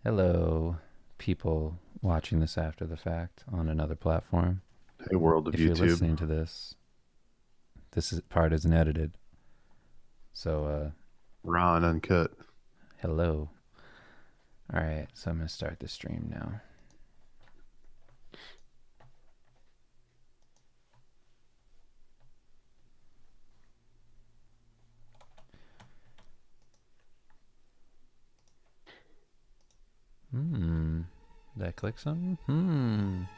Hello, people watching this after the fact on another platform. Hey, world of If you're YouTube. listening to this, part isn't edited. So, Raw and uncut. hello. All right, so I'm going to start the stream now. Did I click something?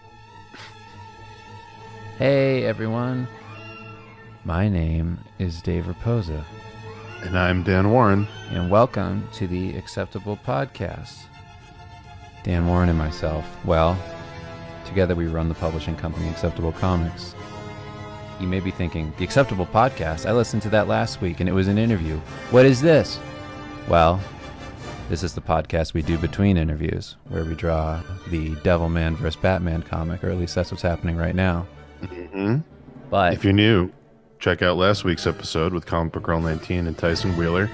Hey, everyone. My name is Dave Raposa, And I'm Dan Warren. and welcome to the Acceptable Podcast. Dan Warren and myself, well, together we run the publishing company Acceptable Comics. You may be thinking, the Acceptable Podcast, I listened to that last week and it was an interview. What is this? Well, this is the podcast we do between interviews, where we draw the Devilman vs. Batman comic, or at least that's what's happening right now. Mm-hmm. But If you're new, check out last week's episode with Comic Book Girl 19 and Tyson Wheeler.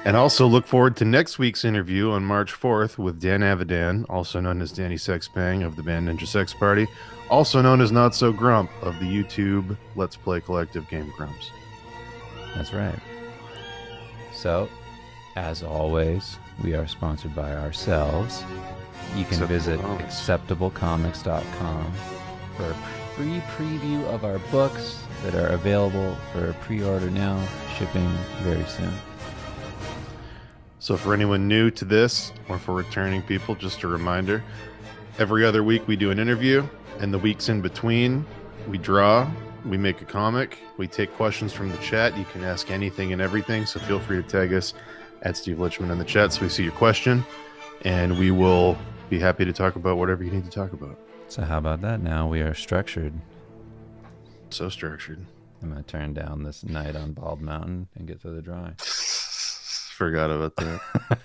And also look forward to next week's interview on March 4th with Dan Avidan, also known as Danny Sexbang of the band Ninja Sex Party, also known as Not So Grump of the YouTube Let's Play collective Game Grumps. that's right. So, as always, we are sponsored by ourselves. You can visit acceptablecomics.com for a free preview of our books that are available for pre-order now, shipping very soon. So for anyone new to this, or for returning people, just a reminder, every other week we do an interview, and the weeks in between, we draw, we make a comic, we take questions from the chat. You can ask anything and everything, so feel free to tag us at Steve Lichman in the chat so we see your question, and we will be happy to talk about whatever you need to talk about. So how about that? Now we are structured. So structured. I'm going to turn down this night on Bald Mountain and get to the drawing. Forgot about that.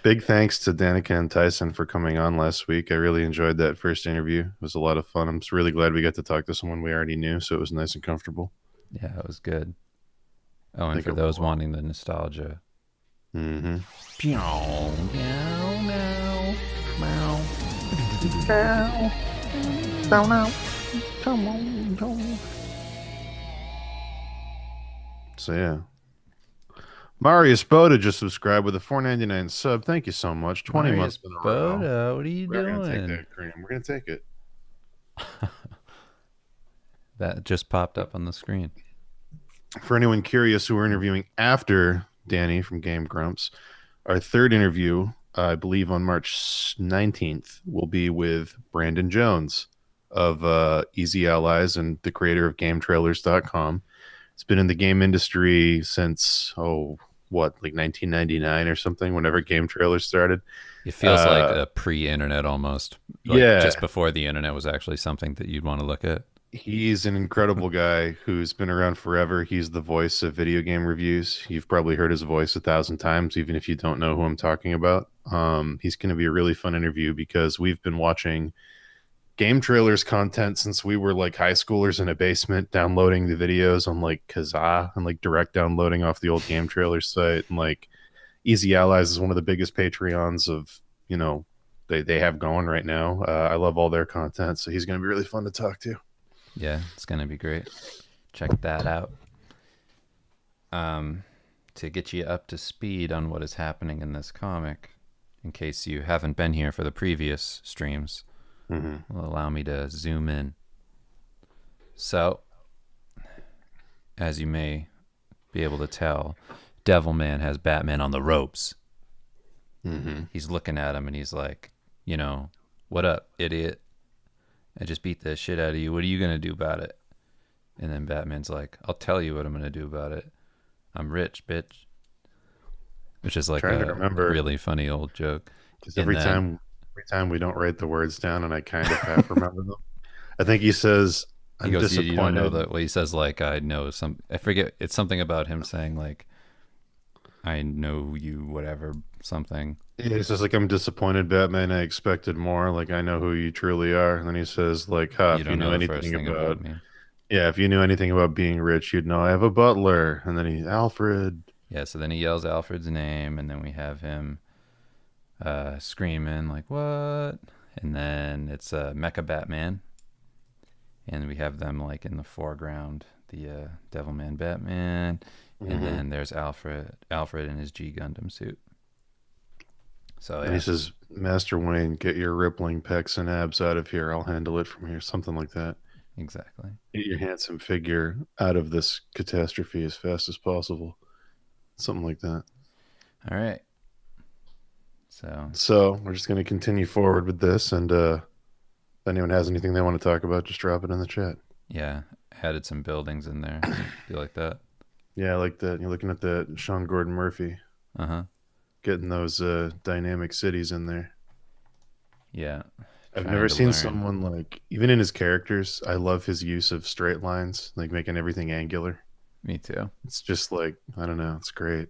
Big thanks to Danica and Tyson for coming on last week. I really enjoyed that first interview. It was a lot of fun. I'm just really glad we got to talk to someone we already knew, so it was nice and comfortable. Yeah, it was good. Oh, and think for it those went well. wanting the nostalgia. Mm-hmm. Meow, meow, meow, meow. So yeah. Marius Boda just subscribed with a $4.99 sub. Thank you so much. 20 Marius months in a row. Boda, what are you We're gonna take doing? that cream. We're gonna take it. That just popped up on the screen. For anyone curious who we're interviewing after Danny from Game Grumps, our third interview, I believe on March 19th, will be with Brandon Jones of Easy Allies and the creator of GameTrailers.com. It's been in the game industry since, like 1999 or something, whenever Game Trailers started. It feels like a pre-internet almost. Like Yeah. just before the internet was actually something that you'd want to look at. He's an incredible guy who's been around forever. He's the voice of video game reviews. You've probably heard his voice 1,000 times, even if you don't know who I'm talking about. He's going to be a really fun interview because we've been watching game trailers content since we were like high schoolers in a basement, downloading the videos on like Kazaa and like direct downloading off the old game trailers site. And like Easy Allies is one of the biggest Patreons of, they have going right now. I love all their content. So he's going to be really fun to talk to. Yeah, it's going to be great. Check that out. To get you up to speed on what is happening in this comic, in case you haven't been here for the previous streams, will allow me to zoom in. So, as you may be able to tell, Devilman has Batman on the ropes. He's looking at him and he's like, what up, idiot? I just beat the shit out of you. What are you going to do about it? And then Batman's like, I'll tell you what I'm going to do about it. I'm rich, bitch. Which is like Trying to a remember. really funny old joke. Because And every then- time we don't write the words down, and I kind of half remember them. I think he says, He "I'm goes, you don't know disappointed." that. Well, he says, like, I know some. I forget. It's something about him saying, like, I know you, whatever, something. Yeah, he says, like, "I'm disappointed, Batman. I expected more. Like, I know who you truly are." And then he says, like, You if you don't knew know the first anything thing about, about me. yeah, if you knew anything about being rich, you'd know I have a butler. And then Alfred. Yeah, so then he yells Alfred's name, and then we have him screaming like what, and then it's Mecha Batman, and we have them like in the foreground, the Devilman Batman, and Mm-hmm. then there's Alfred in his G Gundam suit. So And he yeah, says, Master Wayne, get your rippling pecs and abs out of here. I'll handle it from here. Something like that. exactly. Get your handsome figure out of this catastrophe as fast as possible. Something like that. All right. So So we're just going to continue forward with this. And if anyone has anything they want to talk about, just drop it in the chat. yeah, added some buildings in there. Do you like that? Yeah, I like that. You're looking at that Sean Gordon Murphy Uh huh. getting those dynamic cities in there. Yeah. I've Trying never to seen learn. someone like, even in his characters, I love his use of straight lines, like making everything angular. Me too. It's just like, I don't know, it's great.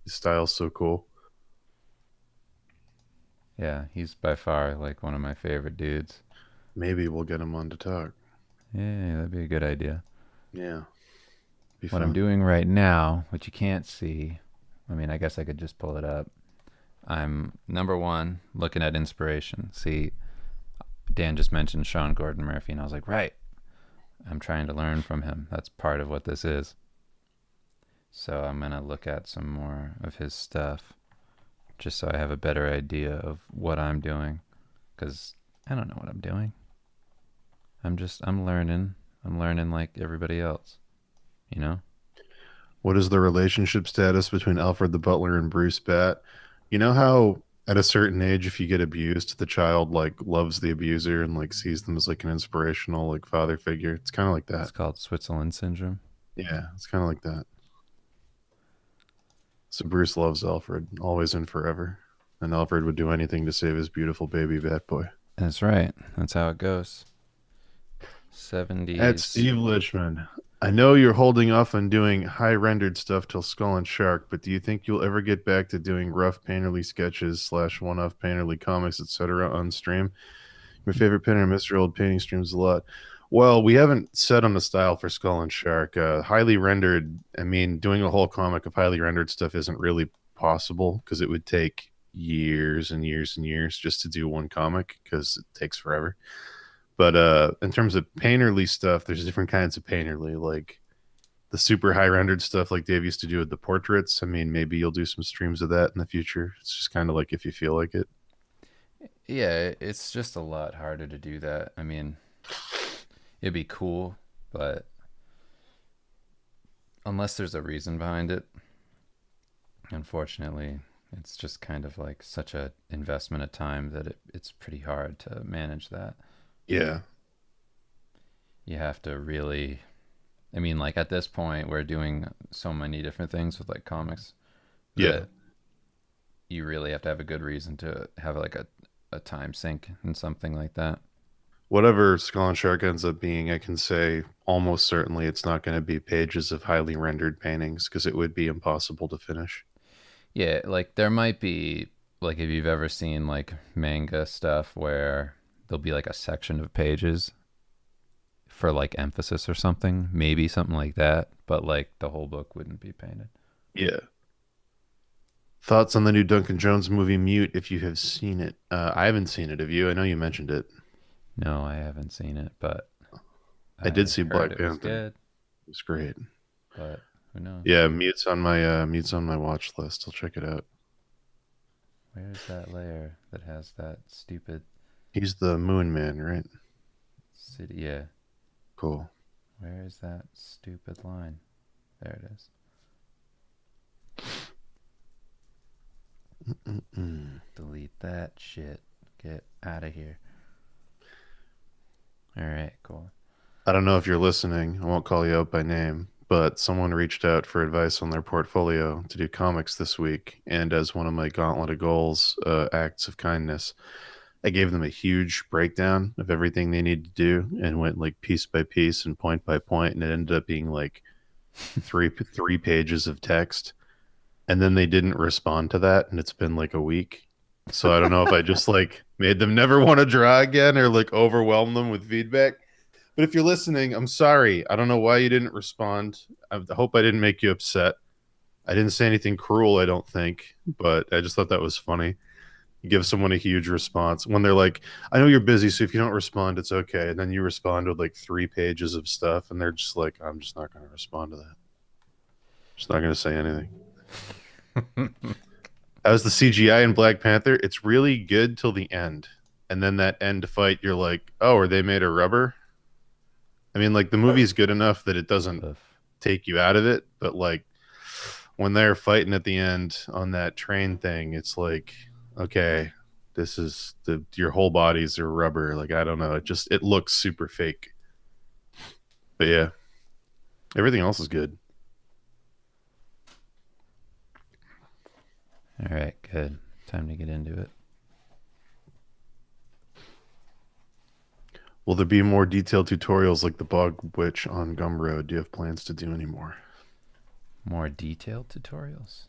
His style's so cool. Yeah, he's by far like one of my favorite dudes. Maybe we'll get him on to talk. Yeah, that'd be a good idea. Yeah, be What I'm fun. doing right now, which you can't see, I mean, I guess I could just pull it up. I'm number one looking at inspiration. See, Dan just mentioned Sean Gordon Murphy, and I was like, right. I'm trying to learn from him. That's part of what this is. So I'm gonna look at some more of his stuff, just so I have a better idea of what I'm doing, because I don't know what I'm doing. I'm learning. I'm learning like everybody else, you know? What is the relationship status between Alfred the Butler and Bruce Bat? You know how at a certain age, if you get abused, the child like loves the abuser and like sees them as like an inspirational like father figure. It's kind of like It's that. called Switzerland syndrome. Yeah, it's kind of like that. So Bruce loves Alfred, always and forever. And Alfred would do anything to save his beautiful baby Bat Boy. That's right. That's how it goes. At 70s. Steve Lichman, I know you're holding off on doing high rendered stuff till Skull and Shark, but do you think you'll ever get back to doing rough painterly sketches slash one off painterly comics, etc. on stream? My favorite painter, Mr. Old Painting streams a lot. Well, we haven't set on a style for Skull and Shark. Highly rendered, I mean, doing a whole comic of highly rendered stuff isn't really possible because it would take years and years and years just to do one comic because it takes forever. But in terms of painterly stuff, there's different kinds of painterly, like the super high rendered stuff like Dave used to do with the portraits. I mean, maybe you'll do some streams of that in the future. It's just kind of like if you feel like it. Yeah, it's just a lot harder to do that. I mean, it'd be cool, but unless there's a reason behind it, unfortunately, it's just kind of like such a investment of time that it's pretty hard to manage that. Yeah. You have to really, I mean, like at this point, we're doing so many different things with like comics Yeah. that you really have to have a good reason to have like a time sink in something like that. Whatever Skull and Shark ends up being, I can say almost certainly it's not going to be pages of highly rendered paintings because it would be impossible to finish. Yeah, like there might be like if you've ever seen like manga stuff where there'll be like a section of pages for like emphasis or something, maybe something like that, but like the whole book wouldn't be painted. Yeah. Thoughts on the new Duncan Jones movie Mute if you have seen it? I haven't seen it. Have you? I know you mentioned it. No, I haven't seen it, but I did I see heard Black it was Panther. good, It was great. but who knows? Yeah, Mute's on my watch list. I'll check it out. Where's that layer that has that stupid He's the Moon Man, right? city? Yeah, Cool. where is that stupid line? There it is. Mm-mm. Delete that shit. Get out of here. All right, cool. I don't know if you're listening. I won't call you out by name, but someone reached out for advice on their portfolio to do comics this week. And as one of my Gauntlet of Goals acts of kindness, I gave them a huge breakdown of everything they need to do and went like piece by piece and point by point, and it ended up being like three pages of text. And then they didn't respond to that, and it's been like a week. So I don't know if I just like made them never want to draw again or like overwhelm them with feedback. But if you're listening, I'm sorry. I don't know why you didn't respond. I hope I didn't make you upset. I didn't say anything cruel, I don't think, but I just thought that was funny. You give someone a huge response when they're like, I know you're busy, so if you don't respond, it's okay. And then you respond with like 3 pages of stuff, and they're just like, I'm just not going to respond to that. Just not going to say anything. How's the CGI in Black Panther? It's really good till the end. And then that end fight, you're like, oh, are they made of rubber? I mean, like the movie's good enough that it doesn't take you out of it, but like when they're fighting at the end on that train thing, it's like, okay, this is your whole bodies are rubber. Like I don't know, it looks super fake. But yeah, everything else is good. All right, good. Time to get into it. Will there be more detailed tutorials like the Bog Witch on Gumroad? Do you have plans to do any more? More detailed tutorials?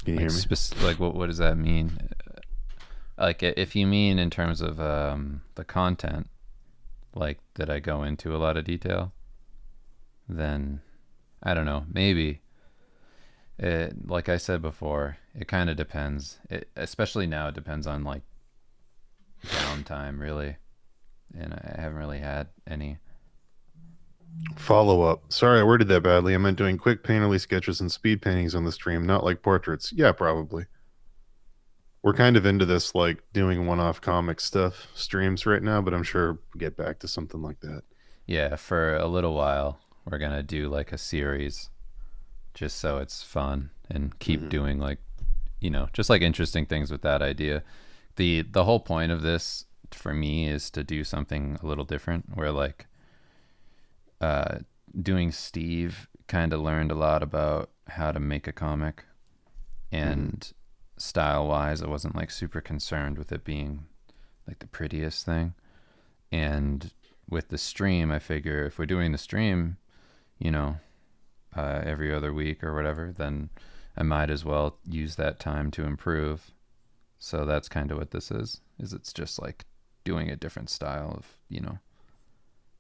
Can you hear me? Like what does that mean? Like if you mean in terms of the content, like did I go into a lot of detail? Then I don't know. Maybe. Like I said before, it kind of depends. Especially now, it depends on like downtime, really. And I haven't really had any. Follow up. Sorry, I worded that badly. I meant doing quick painterly sketches and speed paintings on the stream, not like portraits. Yeah, probably. We're kind of into this, like doing one-off comic stuff streams right now, but I'm sure we'll get back to something like that. Yeah, for a little while, we're gonna do like a series, just so it's fun and keep doing like, just like interesting things with that idea. The whole point of this for me is to do something a little different, where like doing Steve kind of learned a lot about how to make a comic, and style wise I wasn't like super concerned with it being like the prettiest thing. And with the stream, I figure if we're doing the stream, every other week or whatever, then I might as well use that time to improve. So that's kind of what this is it's just like doing a different style of,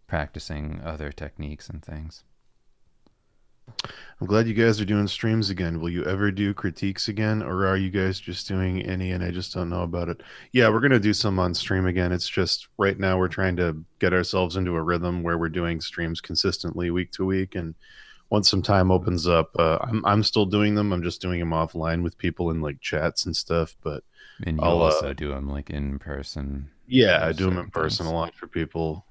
practicing other techniques and things. I'm glad you guys are doing streams again. Will you ever do critiques again, or are you guys just doing any and I just don't know about it? Yeah, we're going to do some on stream again. It's just right now we're trying to get ourselves into a rhythm where we're doing streams consistently week to week. And once some time opens up, I'm still doing them. I'm just doing them offline with people in like chats and stuff. But And you also do them like in person. Yeah, I do them in person a lot for people.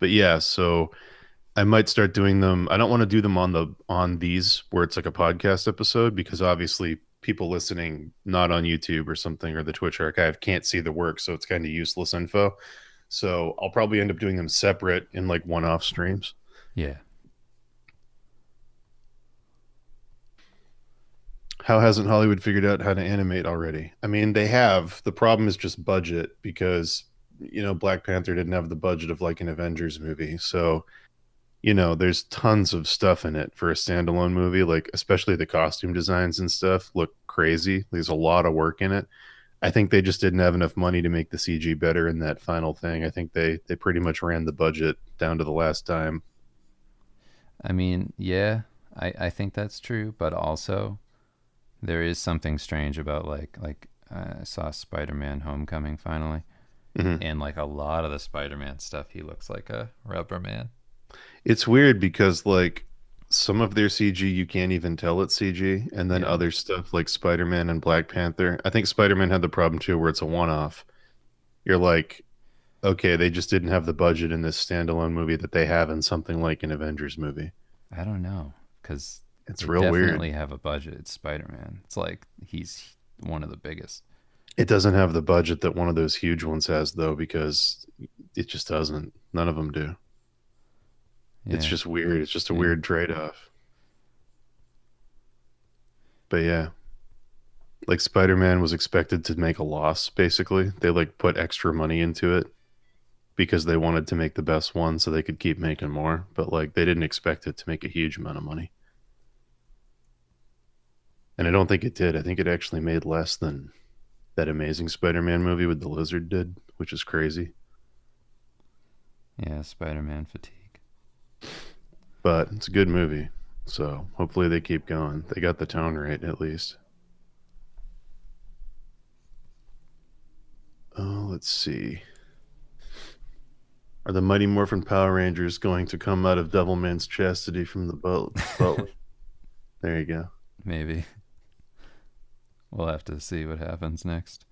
But yeah, so I might start doing them. I don't want to do them on these where it's like a podcast episode, because obviously people listening not on YouTube or something or the Twitch archive can't see the work, so it's kind of useless info. So I'll probably end up doing them separate in like one-off streams. Yeah. How hasn't Hollywood figured out how to animate already? I mean, they have. The problem is just budget, because Black Panther didn't have the budget of like an Avengers movie. So there's tons of stuff in it for a standalone movie, like especially the costume designs and stuff look crazy. There's a lot of work in it. I think they just didn't have enough money to make the CG better in that final thing. I think they pretty much ran the budget down to the last dime. I mean, yeah, I think that's true, but also there is something strange about like I saw Spider-Man Homecoming finally, and like a lot of the Spider-Man stuff, he looks like a rubber man. It's weird because like some of their CG you can't even tell it's CG, and then other stuff like Spider-Man and Black Panther. I think Spider-Man had the problem too, where it's a one-off. You're like, okay, they just didn't have the budget in this standalone movie that they have in something like an Avengers movie. I don't know, because it's real weird. Definitely have a budget. It's Spider-Man. It's like he's one of the biggest. It doesn't have the budget that one of those huge ones has, though, because it just doesn't. None of them do. Yeah. It's just weird. It's just a weird trade-off. But yeah, like Spider-Man was expected to make a loss, basically. They like put extra money into it because they wanted to make the best one so they could keep making more. But like they didn't expect it to make a huge amount of money. And I don't think it did. I think it actually made less than that Amazing Spider-Man movie with the lizard did, which is crazy. Yeah, Spider-Man fatigue. But it's a good movie, so hopefully they keep going. They got the tone right, at least. let's see. Are the Mighty Morphin Power Rangers going to come out of Devilman's chastity from the boat? There you go. Maybe. We'll have to see what happens next.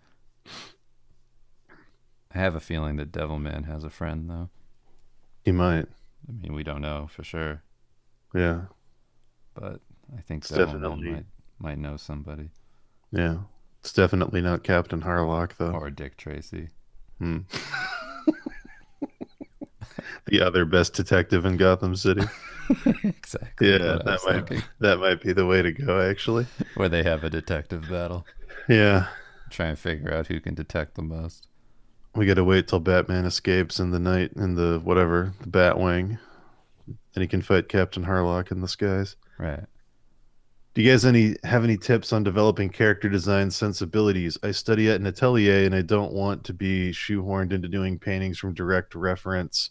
I have a feeling that Devilman has a friend, though. He might. I mean, we don't know for sure. Yeah. But I think It's Devilman definitely might know somebody. Yeah. It's definitely not Captain Harlock, though. Or Dick Tracy. Hmm. The other best detective in Gotham City. Exactly. Yeah, that might be the way to go, actually. Where they have a detective battle. Yeah. Try and figure out who can detect the most. We got to wait till Batman escapes in the night in the whatever, the Batwing. And he can fight Captain Harlock in the skies. Right. Do you guys have any tips on developing character design sensibilities? I study at an atelier and I don't want to be shoehorned into doing paintings from direct reference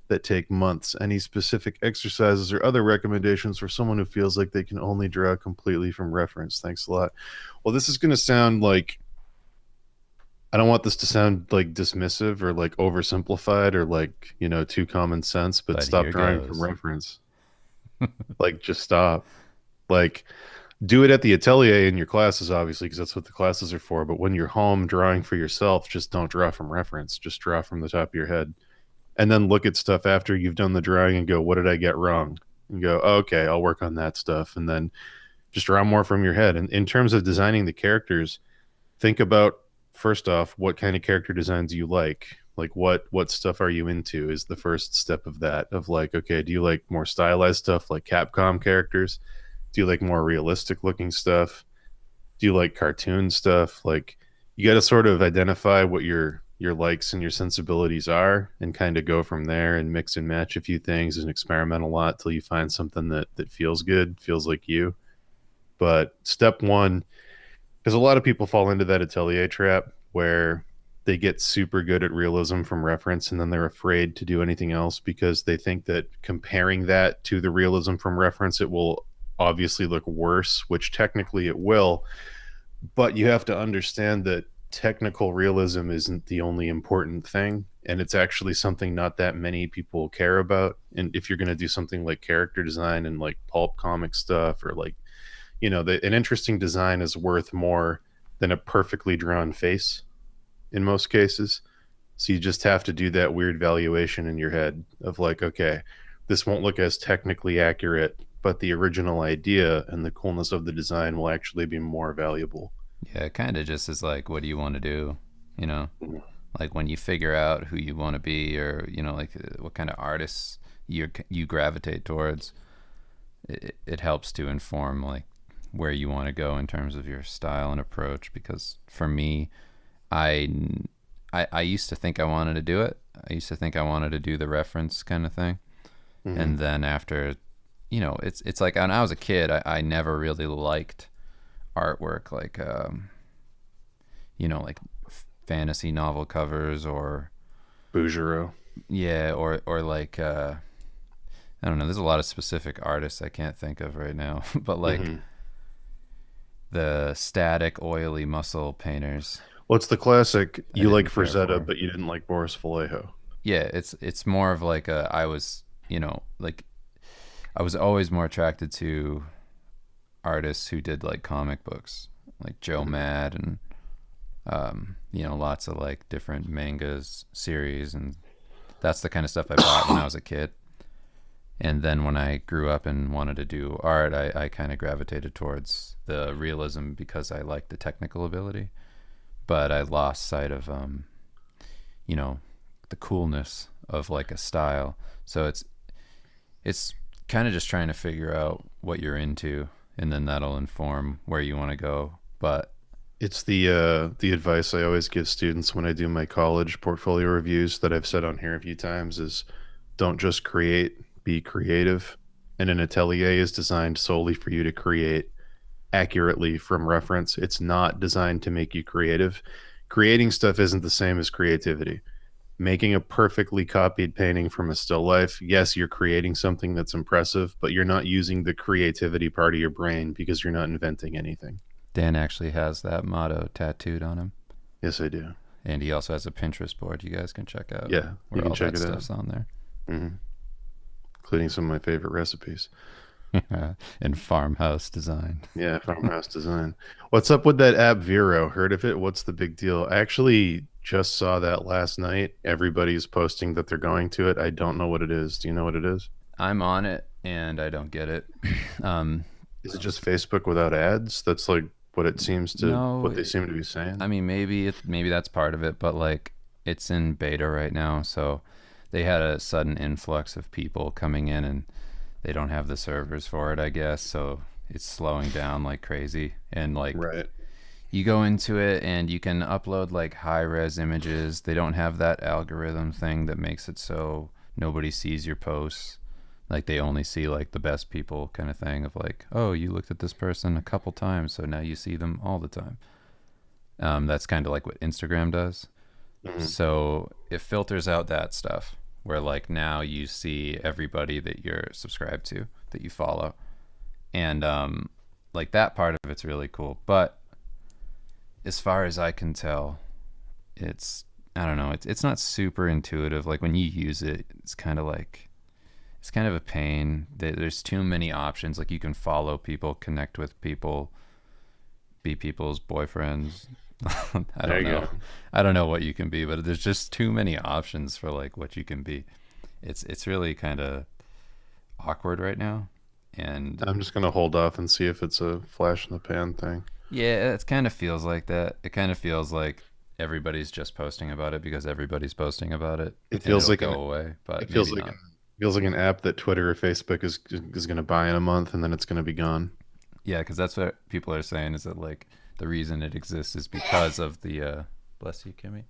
that take months. Any specific exercises or other recommendations for someone who feels like they can only draw completely from reference? Thanks a lot. Well, this is going to sound like, I don't want this to sound like dismissive or like oversimplified or like, too common sense, but stop drawing from reference. Like, just stop. Like, do it at the atelier in your classes, obviously, because that's what the classes are for. But when you're home drawing for yourself, just don't draw from reference. Just draw from the top of your head. And then look at stuff after you've done the drawing and go, what did I get wrong? And go, oh, okay, I'll work on that stuff. And then just draw more from your head. And in terms of designing the characters, think about, first off, what kind of character designs you like. Like what stuff are you into is the first step of that. Of like, okay, do you like more stylized stuff like Capcom characters? Do you like more realistic looking stuff? Do you like cartoon stuff? Like, you got to sort of identify what your likes and your sensibilities are and kind of go from there and mix and match a few things and experiment a lot till you find something that feels good, feels like you. But step one, because a lot of people fall into that atelier trap where they get super good at realism from reference and then they're afraid to do anything else because they think that comparing that to the realism from reference, it will obviously look worse, which technically it will. But you have to understand that technical realism isn't the only important thing, and it's actually something not that many people care about. And if you're going to do something like character design and like pulp comic stuff, or like, an interesting design is worth more than a perfectly drawn face in most cases. So you just have to do that weird valuation in your head of like, okay, this won't look as technically accurate, but the original idea and the coolness of the design will actually be more valuable. Yeah, it kind of just is like, what do you want to do? Like when you figure out who you want to be, or like what kind of artists you gravitate towards, it helps to inform like where you want to go in terms of your style and approach. Because for me, I used to think I wanted to do it. I used to think I wanted to do the reference kind of thing, and then after, it's like when I was a kid, I never really liked artwork like like fantasy novel covers or Bouguereau. Yeah, or like I don't know, there's a lot of specific artists I can't think of right now, but like the static oily muscle painters. Well, it's the classic, you like Frazetta but you didn't like Boris Vallejo. Yeah, it's more of like I was like I was always more attracted to artists who did like comic books, like Joe Mad and lots of like different mangas series, and that's the kind of stuff I bought when I was a kid. And then when I grew up and wanted to do art, I kind of gravitated towards the realism because I liked the technical ability, but I lost sight of the coolness of like a style. So it's kind of just trying to figure out what you're into, and then that'll inform where you want to go. But it's the advice I always give students when I do my college portfolio reviews that I've said on here a few times is, don't just create, be creative. And an atelier is designed solely for you to create accurately from reference. It's not designed to make you creative. Creating stuff isn't the same as creativity. Making a perfectly copied painting from a still life, yes, you're creating something that's impressive, but you're not using the creativity part of your brain because you're not inventing anything. Dan actually has that motto tattooed on him. Yes, I do. And he also has a Pinterest board you guys can check out Yeah, you where can all check that it out. stuff's on Hmm. Including some of my favorite recipes. there. And farmhouse design. Yeah, farmhouse design. What's up with that app Vero? Heard of it? What's the big deal? I actually just saw that last night. Everybody's posting that they're going to it. I don't know what it is. Do you know what it is? I'm on it and I don't get it. um, Is it just Facebook without ads? That's like no, what they seem to be saying. I mean maybe that's part of it, but like it's in beta right now, so they had a sudden influx of people coming in and they don't have the servers for it, I guess, so it's slowing down like crazy. And like Right. you go into it and you can upload like high res images. They don't have that algorithm thing that makes it so nobody sees your posts. Like they only see like the best people kind of thing of like, oh, you looked at this person a couple times, so now you see them all the time. That's kind of like what Instagram does. Hmm. So it filters out that stuff where like now you see everybody that you're subscribed to, that you follow. And like that part of it's really cool. But as far as I can tell, it's I don't know, it's not super intuitive. Like when you use it, it's kind of a pain. There's too many options. Like you can follow people, connect with people, be people's boyfriends. I There don't you go. know. I don't know what you can be, but there's just too many options for like what you can be. It's really kind of awkward right now. And I'm just gonna hold off and see if it's a flash in the pan thing. yeah, it kind of feels like that. It kind of feels like everybody's just posting about it because everybody's posting about it It and feels it'll like go away, it but feels maybe like not. an app that Twitter or Facebook is gonna buy in a month and then it's gonna be gone. Yeah, because that's what people are saying is that like the reason it exists is because of the bless you, Kimmy,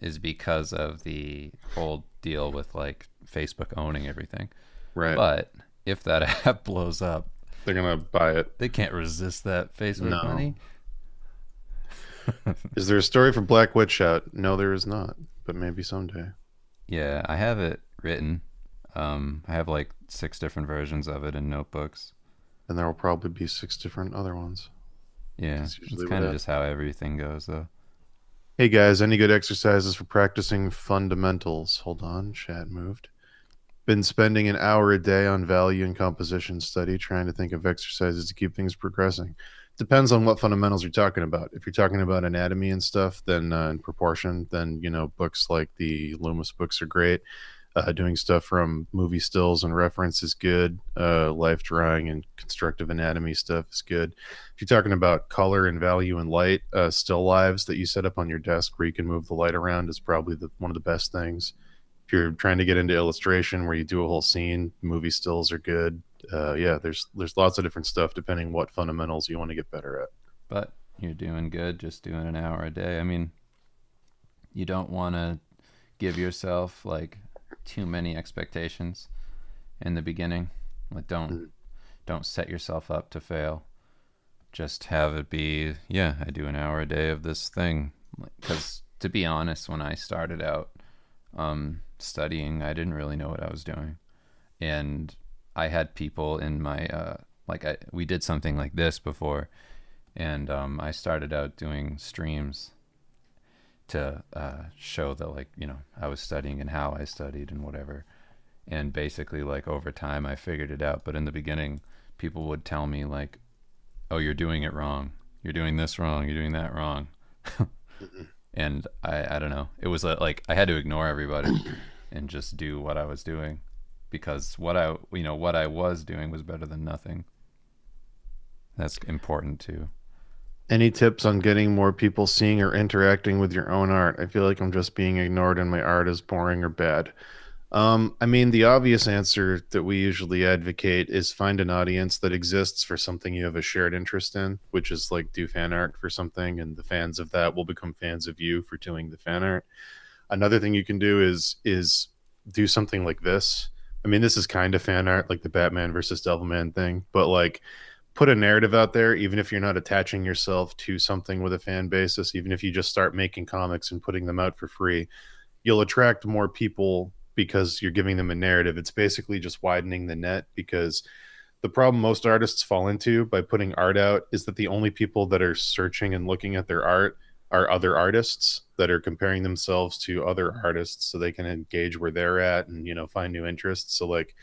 is because of the whole deal with like Facebook owning everything. Right. But if that app blows up, They're gonna buy it. they can't resist that Facebook No. money. Is there a story for Black Witch out? No, there is not, but maybe someday. Yeah, I have it written. I have like 6 different versions of it in notebooks. And there will probably be 6 different other ones. Yeah, That's it's usually what kind of happens. just how everything goes, though. Hey guys, any good exercises for practicing fundamentals? Hold on, chat moved. Been spending an hour a day on value and composition study, trying to think of exercises to keep things progressing. Depends on what fundamentals you're talking about. If you're talking about anatomy and stuff, then in proportion, then books like the Loomis books are great. Doing stuff from movie stills and reference is good. Life drawing and constructive anatomy stuff is good. If you're talking about color and value and light, still lives that you set up on your desk where you can move the light around is probably one of the best things. If you're trying to get into illustration where you do a whole scene, movie stills are good. Yeah, there's lots of different stuff depending what fundamentals you want to get better at. But you're doing good just doing an hour a day. I mean, you don't want to give yourself like too many expectations in the beginning. Like don't set yourself up to fail. Just have it be, yeah, I do an hour a day of this thing. Because to be honest, when I started out studying, I didn't really know what I was doing, and I had people in my we did something like this before, and I started out doing streams to show that like I was studying and how I studied and whatever. And basically like over time I figured it out. But in the beginning, people would tell me like, "Oh, you're doing it wrong. You're doing this wrong. You're doing that wrong." And I don't know. It was like I had to ignore everybody and just do what I was doing because what I was doing was better than nothing. That's important too. Any tips on getting more people seeing or interacting with your own art? I feel like I'm just being ignored and my art is boring or bad. I mean, the obvious answer that we usually advocate is find an audience that exists for something you have a shared interest in, which is like do fan art for something, and the fans of that will become fans of you for doing the fan art. Another thing you can do is do something like this. I mean, this is kind of fan art, like the Batman versus Devilman thing, but like put a narrative out there, even if you're not attaching yourself to something with a fan basis, even if you just start making comics and putting them out for free, you'll attract more people because you're giving them a narrative. It's basically just widening the net because the problem most artists fall into by putting art out is that the only people that are searching and looking at their art are other artists that are comparing themselves to other artists so they can engage where they're at and, you know, find new interests. So like,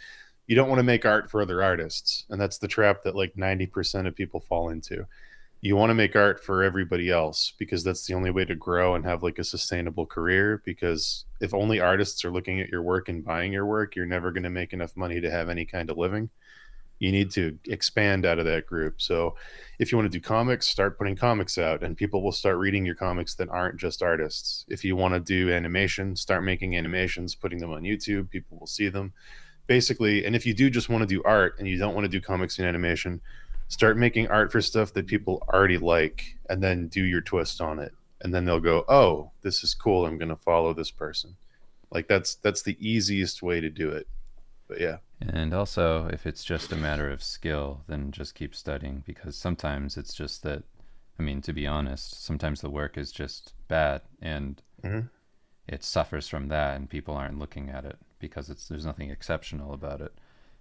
you don't want to make art for other artists, and that's the trap that like 90% of people fall into. You want to make art for everybody else because that's the only way to grow and have like a sustainable career, because if only artists are looking at your work and buying your work, you're never going to make enough money to have any kind of living. You need to expand out of that group. So if you want to do comics, start putting comics out and people will start reading your comics that aren't just artists. If you want to do animation, start making animations, putting them on YouTube, people will see them basically. And if you do just want to do art and you don't want to do comics and animation, start making art for stuff that people already like and then do your twist on it. And then they'll go, oh, this is cool, I'm going to follow this person. Like that's the easiest way to do it. But yeah. And also, if it's just a matter of skill, then just keep studying, because sometimes it's just that, I mean, to be honest, sometimes the work is just bad and Mm-hmm. it suffers from that and people aren't looking at it because there's nothing exceptional about it.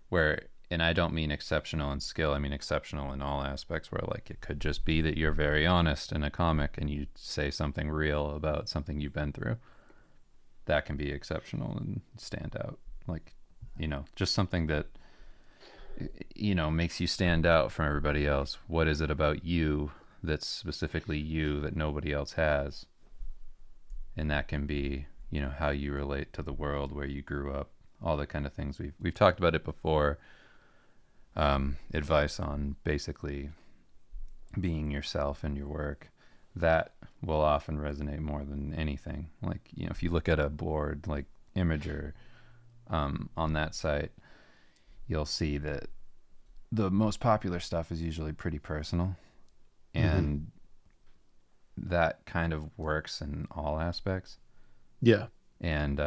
Where, and I don't mean exceptional in skill, I mean exceptional in all aspects, where like it could just be that you're very honest in a comic and you say something real about something you've been through. That can be exceptional and stand out. Like, you know, just something that, you know, makes you stand out from everybody else. What is it about you that's specifically you that nobody else has? And that can be, you know, how you relate to the world, where you grew up, all the kind of things. We've talked about it before. Advice on basically being yourself in your work, that will often resonate more than anything. Like, you know, if you look at a board like Imager, on that site, you'll see that the most popular stuff is usually pretty personal, Mm-hmm. and that kind of works in all aspects. Yeah. And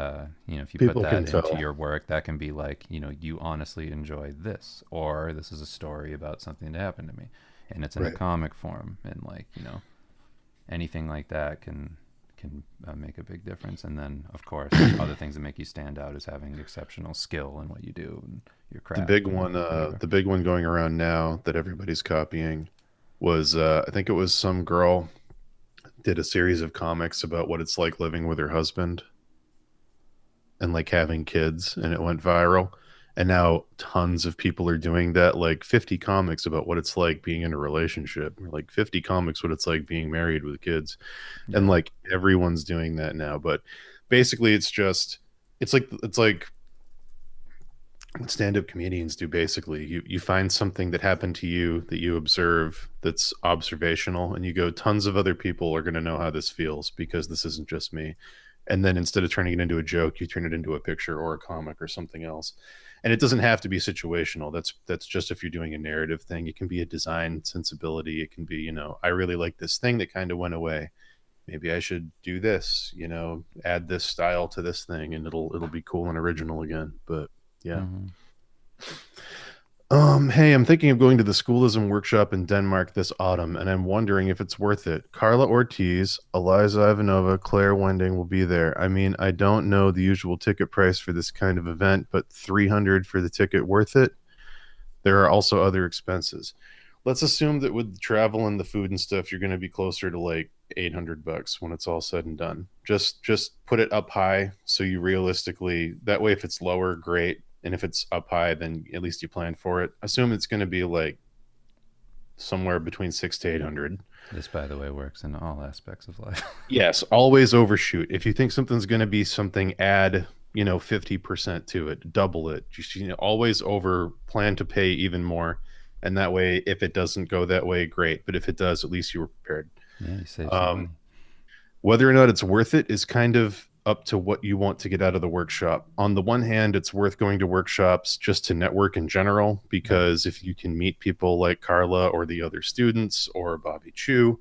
you know, if you put People can that into tell. your work, that can be like, you know, you honestly enjoy this, or this is a story about something that happened to me, and it's in a Right. comic form, and like, you know, anything like that can make a big difference. And then, of course, other things that make you stand out is having exceptional skill in what you do and your The big craft and one, whatever. the big one going around now that everybody's copying was, I think it was some girl did a series of comics about what it's like living with her husband and like having kids, and it went viral. And now tons of people are doing that, like 50 comics about what it's like being in a relationship, or like 50 comics what it's like being married with kids. And Yeah. like everyone's doing that now. But basically it's just, it's like what stand-up comedians do. Basically you find something that happened to you that you observe that's observational, and you go, tons of other people are going to know how this feels because this isn't just me. And then instead of turning it into a joke, you turn it into a picture or a comic or something else. And it doesn't have to be situational. That's just if you're doing a narrative thing. It can be a design sensibility. It can be, you know, I really like this thing that kind of went away, maybe I should do this, you know, add this style to this thing, and it'll be cool and original again. But yeah. Mm-hmm. Hey, I'm thinking of going to the Schoolism workshop in Denmark this autumn, and I'm wondering if it's worth it. Carla Ortiz, Eliza Ivanova, Claire Wending will be there. I mean, I don't know the usual ticket price for this kind of event, but 300 for the ticket worth it? There are also other expenses. Let's assume that with the travel and the food and stuff, you're going to be closer to like $800 when it's all said and done. Just put it up high so you realistically, that way if it's lower, great. And if it's up high, then at least you plan for it. Assume it's going to be like somewhere between 6 to 800. This, by the way, works in all aspects of life. Yes, always overshoot. If you think something's going to be something, add, you know, 50% to it, double it. Just, you know, always over plan to pay even more. And that way, if it doesn't go that way, great. But if it does, at least you were prepared. Yeah, you save some Um, money. Whether or not it's worth it is kind of up to what you want to get out of the workshop. On the one hand, it's worth going to workshops just to network in general, Right. because if you can meet people like Carla or the other students or Bobby Chu,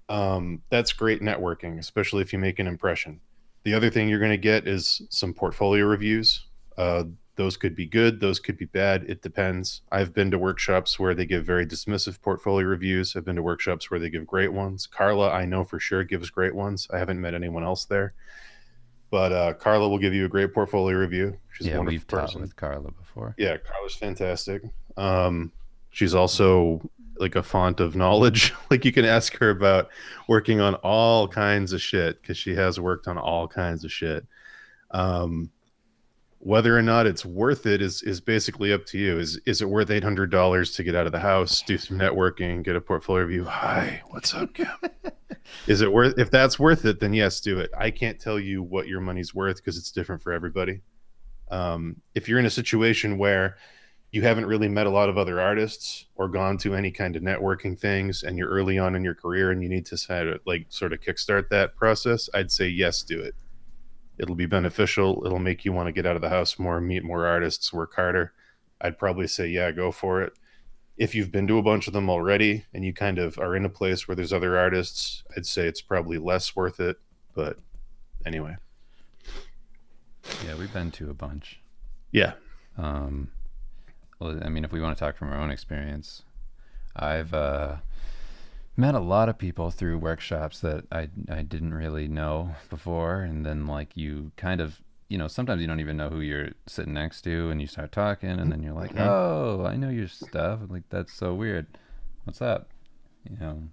that's great networking, especially if you make an impression. The other thing you're going to get is some portfolio reviews. Uh, those could be good, those could be bad. It depends. I've been to workshops where they give very dismissive portfolio reviews. I've been to workshops where they give great ones. Carla, I know for sure, gives great ones. I haven't met anyone else there, but Carla will give you a great portfolio review. She's a Yeah, wonderful we've taught person. with Carla before. Yeah, Carla's fantastic. She's also like a font of knowledge. Like you can ask her about working on all kinds of shit because she has worked on all kinds of shit. Um, whether or not it's worth it is basically up to you. Is it worth $800 to get out of the house, do some networking, get a portfolio review? Hi, what's up, Kim? Is it worth? If that's worth it, then yes, do it. I can't tell you what your money's worth because it's different for everybody. If you're in a situation where you haven't really met a lot of other artists or gone to any kind of networking things and you're early on in your career and you need to sort of kickstart that process, I'd say yes, do it. It'll be beneficial. It'll make you want to get out of the house more, meet more artists, work harder. I'd probably say, yeah, go for it. If you've been to a bunch of them already and you kind of are in a place where there's other artists, I'd say it's probably less worth it. But anyway. Yeah, we've been to a bunch. Yeah. Well, I mean, if we want to talk from our own experience, I've met a lot of people through workshops that I didn't really know before, and then like you kind of, sometimes you don't even know who you're sitting next to, and you start talking, and then you're like, oh, I know your stuff. Like, that's so weird. What's up?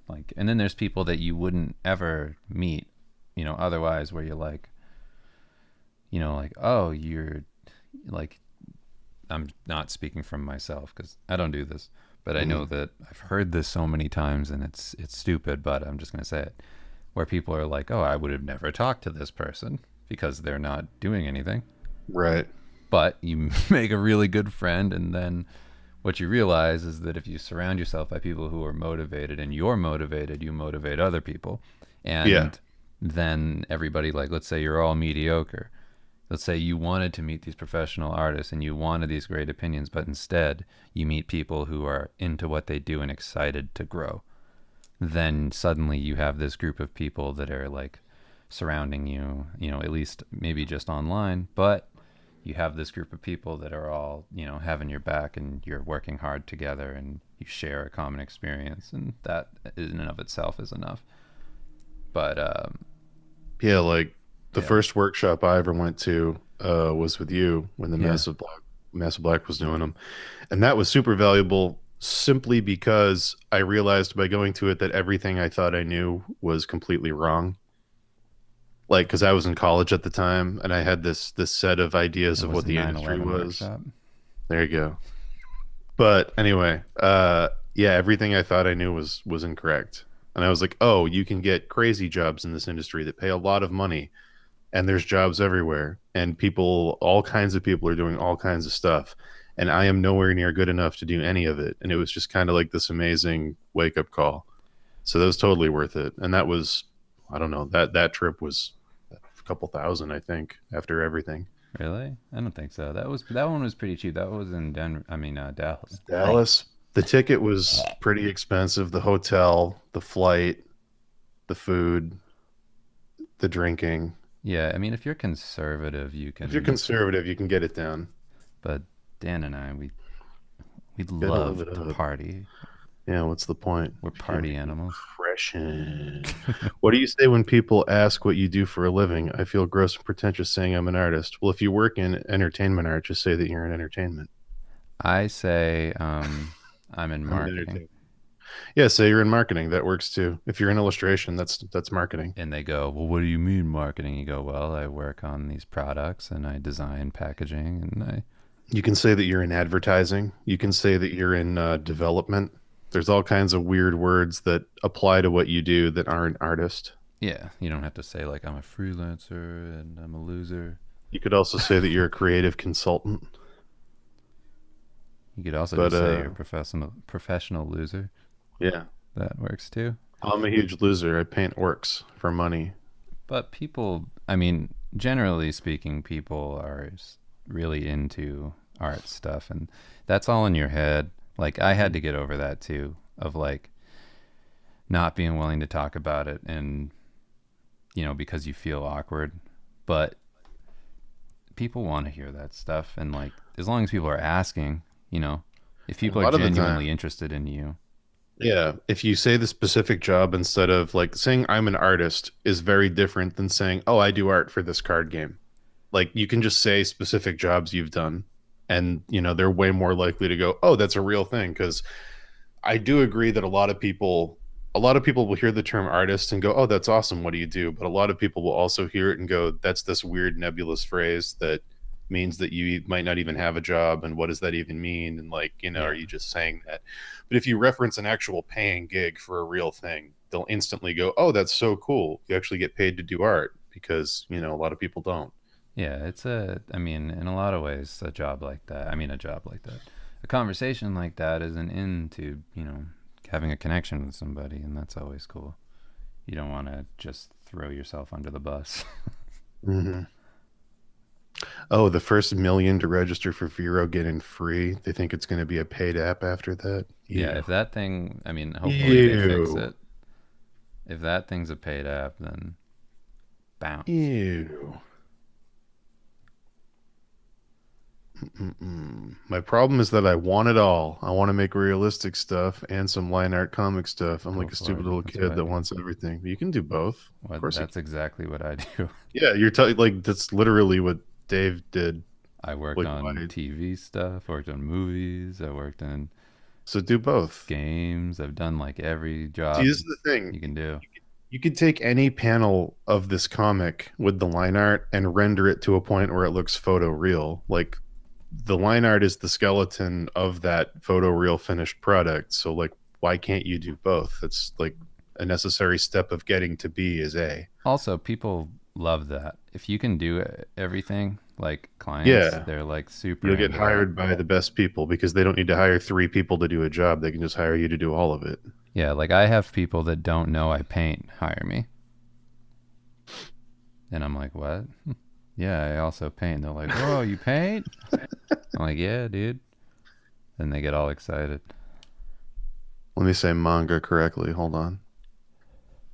Like, and then there's people that you wouldn't ever meet, otherwise, where you're like, like, oh, you're like, I'm not speaking from myself because I don't do this, but I know that I've heard this so many times and it's stupid, but I'm just going to say it, where people are like, oh, I would have never talked to this person because they're not doing anything. Right. But you make a really good friend, and then what you realize is that if you surround yourself by people who are motivated and you're motivated, you motivate other people. And then everybody, like, let's say you're all mediocre. Let's say you wanted to meet these professional artists and you wanted these great opinions, but instead you meet people who are into what they do and excited to grow. Then suddenly you have this group of people that are like surrounding you, at least maybe just online, but you have this group of people that are all, having your back, and you're working hard together and you share a common experience, and that in and of itself is enough. But yeah, like the first workshop I ever went to was with you when the Massive Black was doing them, and that was super valuable simply because I realized by going to it that everything I thought I knew was completely wrong. Like, because I was in college at the time and I had this set of ideas of what the industry was. Workshop. There you go. But anyway, everything I thought I knew was incorrect. And I was like, oh, you can get crazy jobs in this industry that pay a lot of money, and there's jobs everywhere, and all kinds of people are doing all kinds of stuff, and I am nowhere near good enough to do any of it. And it was just kind of like this amazing wake up call. So that was totally worth it. And that was, I don't know, that trip was a couple thousand, I think, after everything. Really? I don't think so. That one was pretty cheap. That was in Dallas. Dallas. The ticket was pretty expensive. The hotel, the flight, the food, the drinking. Yeah, I mean, if you're conservative, you can. If you're conservative, you can get it down. But Dan and I, we love to party. Yeah, what's the point? We're party animals. What do you say when people ask what you do for a living? I feel gross and pretentious saying I'm an artist. Well, if you work in entertainment art, just say that you're in entertainment. I say I'm in marketing. Yeah, say you're in marketing. That works too. If you're in illustration, that's marketing. And they go, well, what do you mean marketing? You go, well, I work on these products and I design packaging, and You can say that you're in advertising. You can say that you're in development. There's all kinds of weird words that apply to what you do that aren't artist. Yeah, you don't have to say like I'm a freelancer and I'm a loser. You could also say that you're a creative consultant. You could also just say you're a professional loser. Yeah. That works too. I'm a huge loser. I paint works for money. But people, I mean, generally speaking, people are really into art stuff, and that's all in your head. Like, I had to get over that too, of like not being willing to talk about it, and because you feel awkward. But people want to hear that stuff, and like, as long as people are asking, if people are genuinely interested in you. Yeah, if you say the specific job instead of like saying I'm an artist is very different than saying, oh, I do art for this card game. Like, you can just say specific jobs you've done, and they're way more likely to go, oh, that's a real thing, because I do agree that a lot of people will hear the term artist and go, "Oh, that's awesome. What do you do?" But a lot of people will also hear it and go, "That's this weird nebulous phrase that means that you might not even have a job, and what does that even mean? And like, are Yeah. you just saying that?" But if you reference an actual paying gig for a real thing, they'll instantly go, "Oh, that's so cool. You actually get paid to do art," because, a lot of people don't. Yeah, I mean, in a lot of ways, a job like that, I mean, a job like that, a conversation like that is an end to, having a connection with somebody, and that's always cool. You don't want to just throw yourself under the bus. Hmm. Oh, the first million to register for Vero getting free. They think it's going to be a paid app after that. Yeah, Ew. if that thing, I mean, hopefully they fix Ew. it. If that thing's a paid app, then bounce. Ew. Mm-mm. My problem is that I want it all. I want to make realistic stuff and some line art comic stuff. I'm Go like a for stupid it. little That's what kid I that do. wants everything. But you can do both. Of What? course you That's can. exactly what I do. Yeah, you're telling like that's literally what Dave did. I worked Like on why? TV stuff, worked on movies, I worked in So do both. games. I've done like every See, job this is the thing. you can do. You could take any panel of this comic with the line art and render it to a point where it looks photo real. Like the line art is the skeleton of that photo real finished product. So like why can't you do both? It's like a necessary step of getting to B is A. Also, people love that. If you can do everything, like clients, Yeah. they're like super You'll get into that. hired by the best people because they don't need to hire three people to do a job. They can just hire you to do all of it. Yeah, like I have people that don't know I paint hire me. And I'm like, what? Yeah, I also paint. They're like, whoa, you paint? I'm like, yeah, dude. And they get all excited. Let me say manga correctly. Hold on.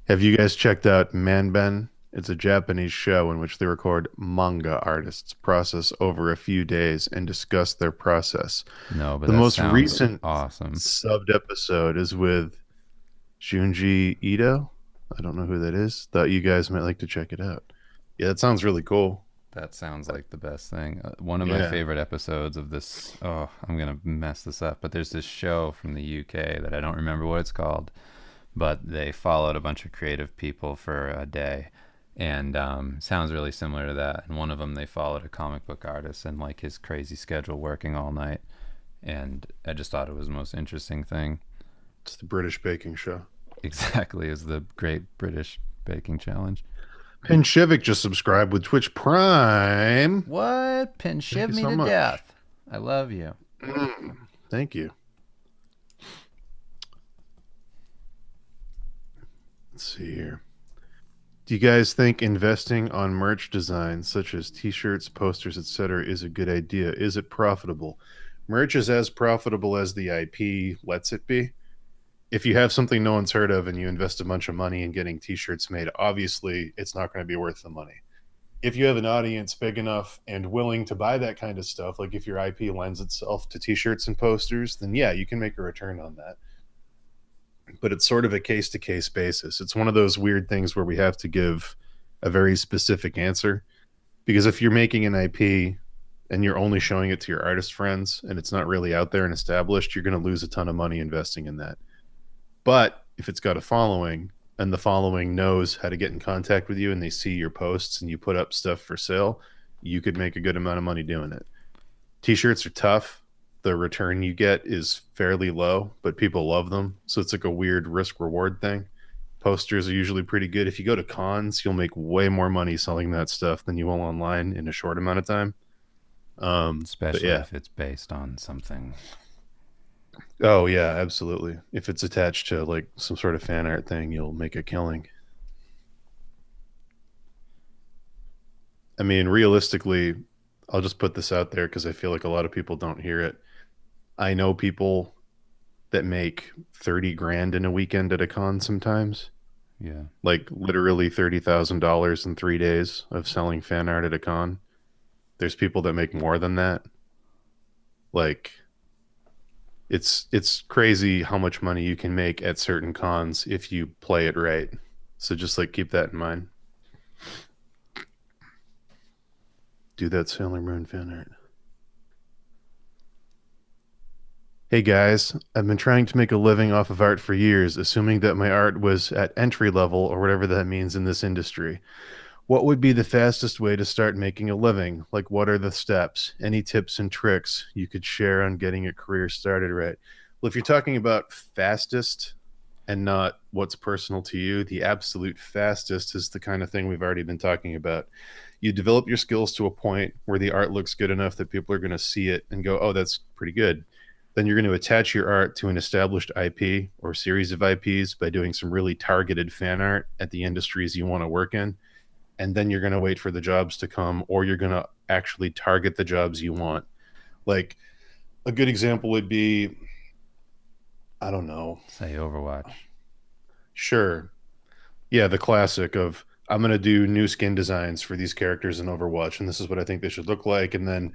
Have you guys checked out Manben? It's a Japanese show in which they record manga artists process over a few days and discuss their process. No, but The that most sounds recent awesome. subbed episode is with Junji Ito. I don't know who that is. Thought you guys might like to check it out. Yeah, that sounds really cool. That sounds like the best thing. One of my Yeah. favorite episodes of this, oh, I'm going to mess this up, but there's this show from the UK that I don't remember what it's called, but they followed a bunch of creative people for a day. And sounds really similar to that. And one of them, they followed a comic book artist and like his crazy schedule working all night. And I just thought it was the most interesting thing. It's the British baking show. Exactly as the Great British Baking Challenge. Pinchivik just subscribed with Twitch Prime. What? Pin Thank shiv you me so to much. death. I love you. Thank you. Let's see here. Do you guys think investing on merch design, such as t-shirts, posters, etc., is a good idea? Is it profitable? Merch is as profitable as the IP lets it be. If you have something no one's heard of and you invest a bunch of money in getting t-shirts made, obviously it's not going to be worth the money. If you have an audience big enough and willing to buy that kind of stuff, like if your IP lends itself to t-shirts and posters, then yeah, you can make a return on that. But it's sort of a case to case basis. It's one of those weird things where we have to give a very specific answer because if you're making an IP and you're only showing it to your artist friends and it's not really out there and established, you're going to lose a ton of money investing in that. But if it's got a following and the following knows how to get in contact with you and they see your posts and you put up stuff for sale, you could make a good amount of money doing it. T-shirts are tough. The return you get is fairly low, but people love them. So it's like a weird risk reward thing. Posters are usually pretty good. If you go to cons, you'll make way more money selling that stuff than you will online in a short amount of time. But Especially yeah. if it's based on something. Oh yeah, absolutely. If it's attached to like some sort of fan art thing, you'll make a killing. I mean, realistically, I'll just put this out there because I feel like a lot of people don't hear it. I know people that make 30 grand in a weekend at a con sometimes. Yeah. Like literally $30,000 in 3 days of selling fan art at a con. There's people that make more than that. Like it's crazy how much money you can make at certain cons if you play it right. So just like keep that in mind. Do that Sailor Moon fan art. Hey guys, I've been trying to make a living off of art for years, assuming that my art was at entry level or whatever that means in this industry. What would be the fastest way to start making a living? Like, what are the steps? Any tips and tricks you could share on getting a career started right? Well, if you're talking about fastest and not what's personal to you, the absolute fastest is the kind of thing we've already been talking about. You develop your skills to a point where the art looks good enough that people are going to see it and go, oh, that's pretty good. Then you're going to attach your art to an established IP or series of IPs by doing some really targeted fan art at the industries you want to work in. And then you're going to wait for the jobs to come, or you're going to actually target the jobs you want. Like a good example would be, I don't know. Say Overwatch. Sure. Yeah, the classic of I'm going to do new skin designs for these characters in Overwatch, and this is what I think they should look like. And then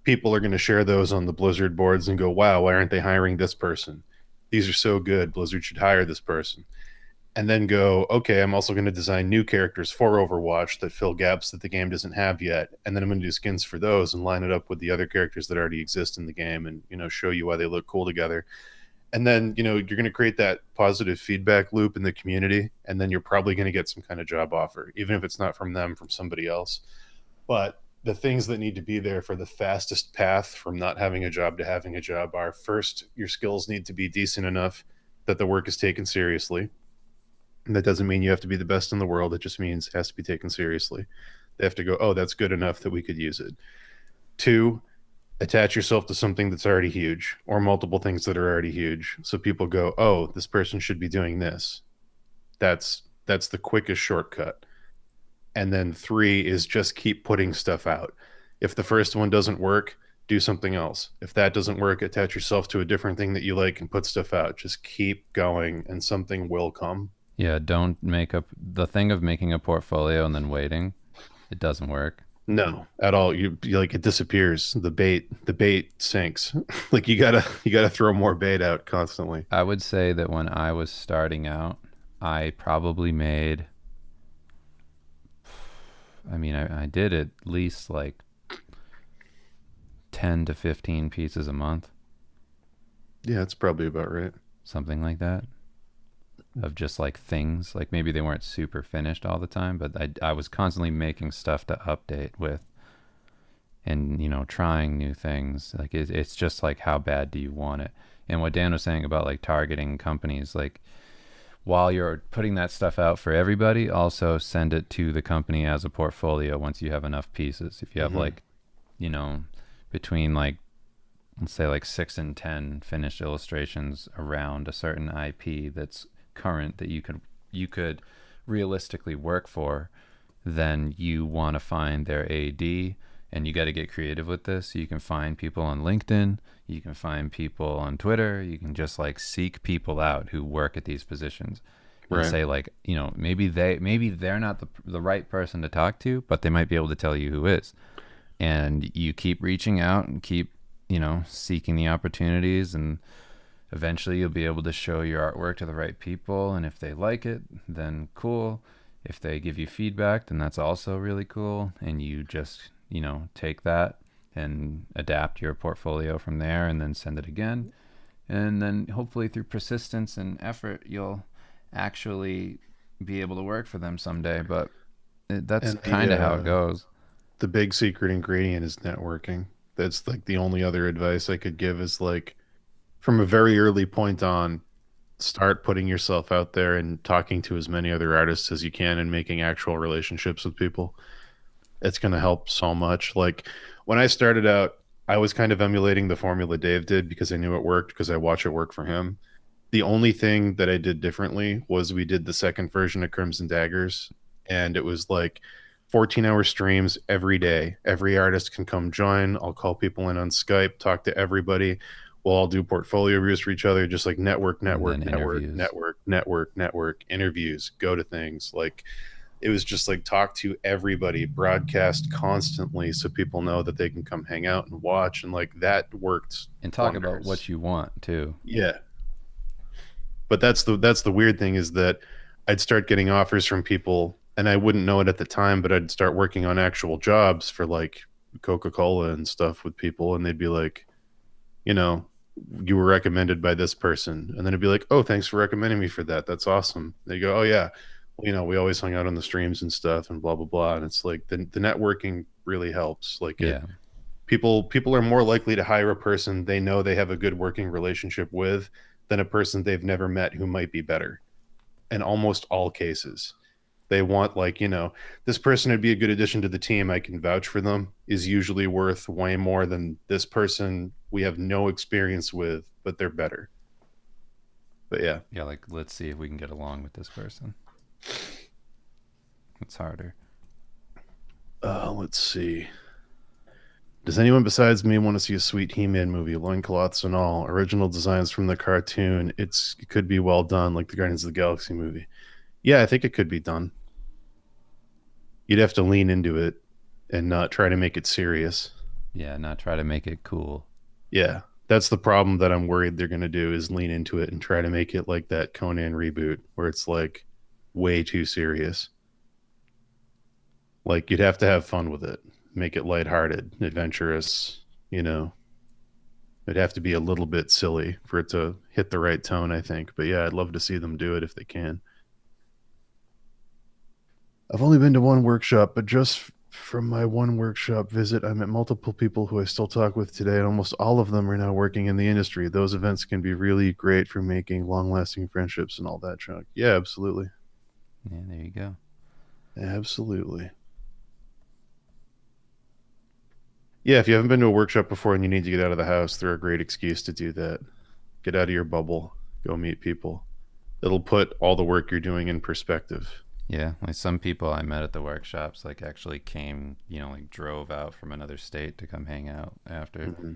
people are going to share those on the Blizzard boards and go, wow, why aren't they hiring this person? These are so good. Blizzard should hire this person. And then go, okay, I'm also going to design new characters for Overwatch that fill gaps that the game doesn't have yet. And then I'm going to do skins for those and line it up with the other characters that already exist in the game and, show you why they look cool together. And then, you're going to create that positive feedback loop in the community. And then you're probably going to get some kind of job offer, even if it's not from them, from somebody else. But the things that need to be there for the fastest path from not having a job to having a job are first, your skills need to be decent enough that the work is taken seriously. And that doesn't mean you have to be the best in the world. It just means it has to be taken seriously. They have to go, oh, that's good enough that we could use it. Two, attach yourself to something that's already huge or multiple things that are already huge. So people go, oh, this person should be doing this. That's the quickest shortcut. And then three is just keep putting stuff out. If the first one doesn't work, do something else. If that doesn't work, attach yourself to a different thing that you like and put stuff out. Just keep going and something will come. Yeah, don't make up the thing of making a portfolio and then waiting. It doesn't work. No, at all. You like it disappears. The bait sinks. Like you gotta throw more bait out constantly. I would say that when I was starting out, I probably made, I did at least like 10 to 15 pieces a month, Yeah, that's probably about right. something like that, of just like things. Like maybe they weren't super finished all the time, but I was constantly making stuff to update with and, trying new things. Like it's just like, how bad do you want it? And what Dan was saying about like targeting companies, like while you're putting that stuff out for everybody, also send it to the company as a portfolio once you have enough pieces. If you have like, you know, between like, let's say like 6 and 10 finished illustrations around a certain IP that's current that you could realistically work for, then you want to find their AD, and you got to get creative with this. You can find people on LinkedIn, you can find people on Twitter, you can just like seek people out who work at these positions and Right. say like, maybe they're not the right person to talk to, but they might be able to tell you who is. And you keep reaching out and keep, seeking the opportunities, and eventually you'll be able to show your artwork to the right people, and if they like it, then cool. If they give you feedback, then that's also really cool, and you just, take that and adapt your portfolio from there, and then send it again, and then hopefully through persistence and effort you'll actually be able to work for them someday. But that's And kind of how it goes. the big secret ingredient is networking. That's like the only other advice I could give is like from a very early point on, start putting yourself out there and talking to as many other artists as you can and making actual relationships with people. It's going to help so much. Like when I started out, I was kind of emulating the formula Dave did because I knew it worked because I watch it work for him. The only thing that I did differently was we did the second version of Crimson Daggers, and it was like 14-hour streams every day. Every artist can come join. I'll call people in on Skype, talk to everybody. We'll all do portfolio reviews for each other, just like network, network, And then network, interviews. network, network, network, interviews, go to things. Like it was just like talk to everybody, broadcast constantly so people know that they can come hang out and watch. And like that worked And talk about wonders. what you want too. Yeah. But that's the weird thing is that I'd start getting offers from people and I wouldn't know it at the time, but I'd start working on actual jobs for like Coca-Cola and stuff with people, and they'd be like, you know, you were recommended by this person, and then it'd be like, oh, thanks for recommending me for that. That's awesome. They go, oh yeah, well, we always hung out on the streams and stuff, and blah blah blah. And it's like the networking really helps. Like it, Yeah. people are more likely to hire a person they know they have a good working relationship with than a person they've never met who might be better. In almost all cases, they want, like, this person would be a good addition to the team, I can vouch for them, is usually worth way more than this person we have no experience with but they're better. But yeah. Yeah, like let's see if we can get along with this person. It's harder. Let's see. Does anyone besides me want to see a sweet He-Man movie, loincloths and all, original designs from the cartoon? It could be well done, like the Guardians of the Galaxy movie. Yeah, I think it could be done. You'd have to lean into it and not try to make it serious. Yeah, not try to make it cool. Yeah, that's the problem that I'm worried they're going to do, is lean into it and try to make it like that Conan reboot where it's like way too serious. Like, you'd have to have fun with it, make it lighthearted, adventurous, It'd have to be a little bit silly for it to hit the right tone, I think. But yeah, I'd love to see them do it if they can. I've only been to one workshop, but just from my one workshop visit, I met multiple people who I still talk with today, and almost all of them are now working in the industry. Those events can be really great for making long-lasting friendships and all that junk. Yeah, absolutely. Yeah, there you go. Absolutely. Yeah, if you haven't been to a workshop before and you need to get out of the house, they're a great excuse to do that. Get out of your bubble, go meet people. It'll put all the work you're doing in perspective. Yeah, like some people I met at the workshops like actually came, like drove out from another state to come hang out after. Mm-hmm.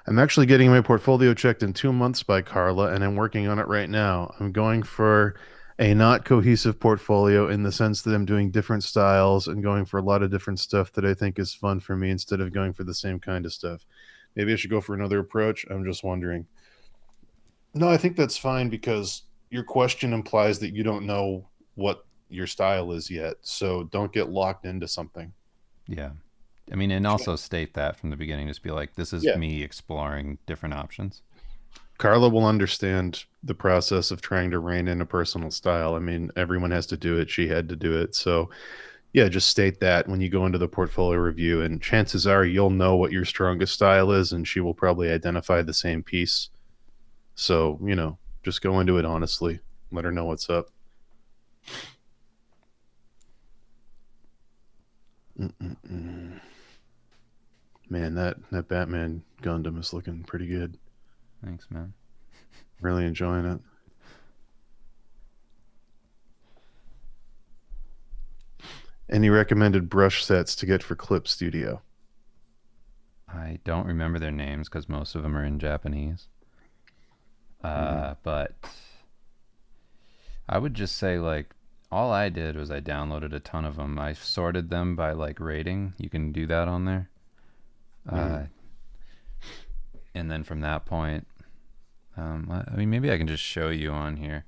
I'm actually getting my portfolio checked in 2 months by Carla, and I'm working on it right now. I'm going for a not cohesive portfolio in the sense that I'm doing different styles and going for a lot of different stuff that I think is fun for me instead of going for the same kind of stuff. Maybe I should go for another approach. I'm just wondering. No, I think that's fine because your question implies that you don't know what your style is yet. So don't get locked into something. Yeah. I mean, and also state that from the beginning. Just be like, this is Yeah. me exploring different options. Carla will understand the process of trying to rein in a personal style. I mean, everyone has to do it. She had to do it. So, yeah, just state that when you go into the portfolio review, and chances are you'll know what your strongest style is, and she will probably identify the same piece. So, just go into it honestly. Let her know what's up. Mm-mm-mm. Man, that Batman Gundam is looking pretty good. Thanks, man. Really enjoying it. Any recommended brush sets to get for Clip Studio? I don't remember their names because most of them are in Japanese. But I would just say, like, all I did was I downloaded a ton of them. I sorted them by like rating. You can do that on there. And then from that point, I mean, maybe I can just show you on here.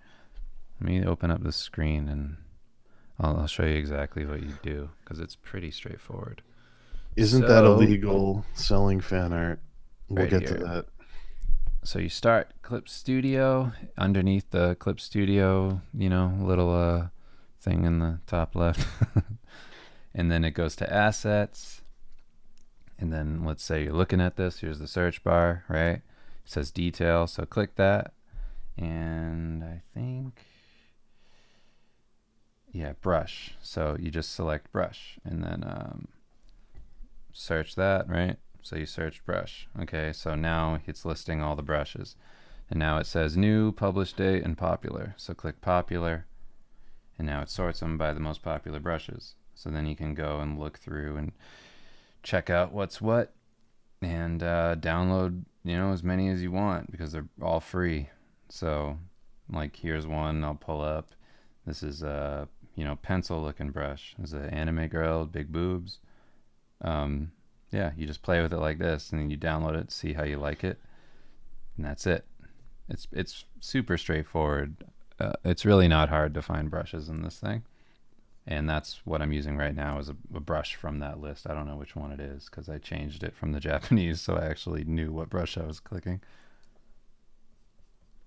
Let me open up the screen and I'll show you exactly what you do because it's pretty straightforward. Isn't that illegal, selling fan art? We'll get to that. So you start Clip Studio. Underneath the Clip Studio, little thing in the top left. And then it goes to assets. And then let's say you're looking at this. Here's the search bar, right? It says detail. So click that. And I think, yeah, brush. So you just select brush and then search that, right? So you search brush. Okay, so now it's listing all the brushes. And now it says new, published date, and popular. So click popular. And now it sorts them by the most popular brushes. So then you can go and look through and check out what's what and download, as many as you want because they're all free. So like here's one I'll pull up. This is a, pencil looking brush. This is an anime girl with big boobs. Yeah, you just play with it like this and then you download it, see how you like it. And that's it. It's super straightforward. It's really not hard to find brushes in this thing. And that's what I'm using right now is a brush from that list. I don't know which one it is because I changed it from the Japanese, so I actually knew what brush I was clicking.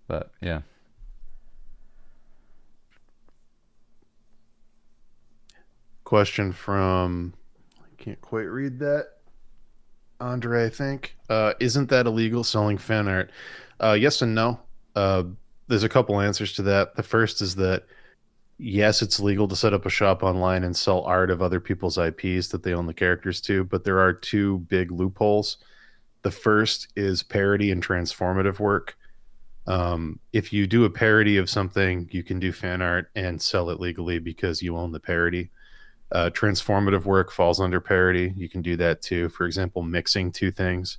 But yeah. Question from, I can't quite read that. Andre, I think. Isn't that illegal selling fan art? Yes and no. Uh, there's a couple answers to that. The first is that yes, it's legal to set up a shop online and sell art of other people's IPs that they own the characters to, but there are two big loopholes. The first is parody and transformative work. If you do a parody of something, you can do fan art and sell it legally because you own the parody. Transformative work falls under parody. You can do that too. For example, mixing two things.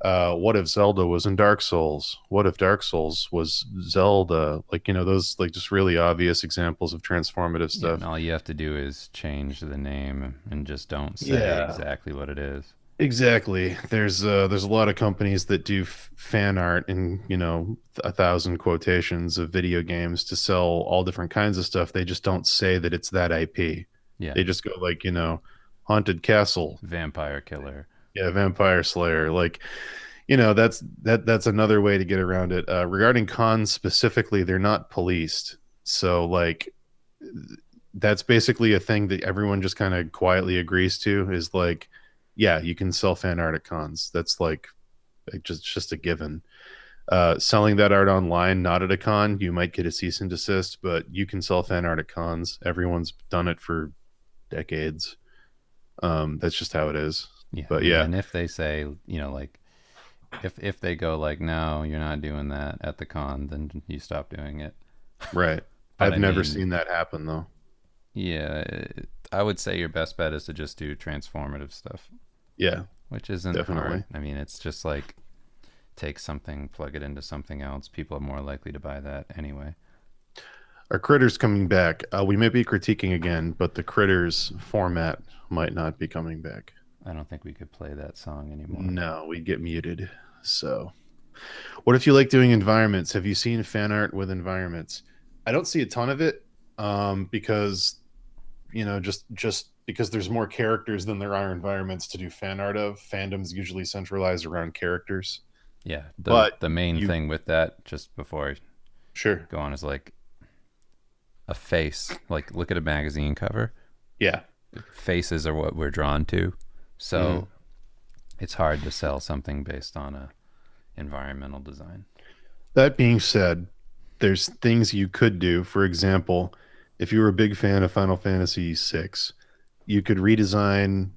What if Zelda was in Dark Souls? What if Dark Souls was Zelda? Like, those like just really obvious examples of transformative Yeah, stuff. and all you have to do is change the name and just don't say Yeah, exactly what it is. exactly. There's a lot of companies that do fan art in, 1,000 quotations of video games to sell all different kinds of stuff. They just don't say that it's that IP. Yeah, They just go like, haunted castle. vampire killer. Yeah, vampire slayer. Like, that's another way to get around it. Regarding cons specifically, they're not policed. So like that's basically a thing that everyone just kind of quietly agrees to is like, yeah, you can sell fan art at cons. That's like just a given. Selling that art online, not at a con, you might get a cease and desist, but you can sell fan art at cons. Everyone's done it for decades. That's just how it is. Yeah, I But mean, yeah, and if they say, like if they go like, no, you're not doing that at the con, then you stop doing it. right. But I've I never mean, seen that happen though. yeah, I would say your best bet is to just do transformative stuff, Yeah, which isn't hard. definitely. I mean, it's just like take something, plug it into something else. People are more likely to buy that anyway. Our critters coming back. We may be critiquing again, but the critters format might not be coming back. I don't think we could play that song anymore. No, we get muted. So, what if you like doing environments? Have you seen fan art with environments? I don't see a ton of it, because just because there's more characters than there are environments to do fan art of. Fandoms usually centralized around characters, Yeah, but the main you thing with that, just before I sure, go on, is like a face. Like look at a magazine cover. yeah. Faces are what we're drawn to. Mhm. So it's hard to sell something based on a environmental design. That being said, there's things you could do. For example, if you were a big fan of Final Fantasy VI, you could redesign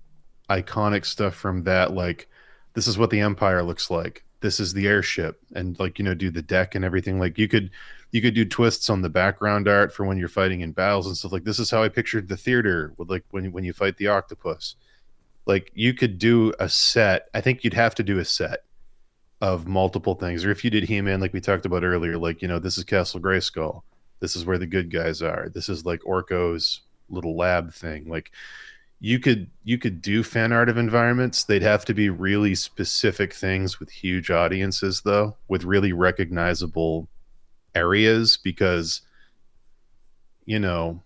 iconic stuff from that. Like, this is what the Empire looks like. This is the airship, and like do the deck and everything. Like you could do twists on the background art for when you're fighting in battles and stuff. Like this is how I pictured the theater with like when you fight the octopus. Like you could do a set. I think you'd have to do a set of multiple things. Or if you did He-Man, like we talked about earlier, like this is Castle Grayskull. This is where the good guys are. This is like Orko's little lab thing. Like you could do fan art of environments. They'd have to be really specific things with huge audiences, though, with really recognizable areas because you know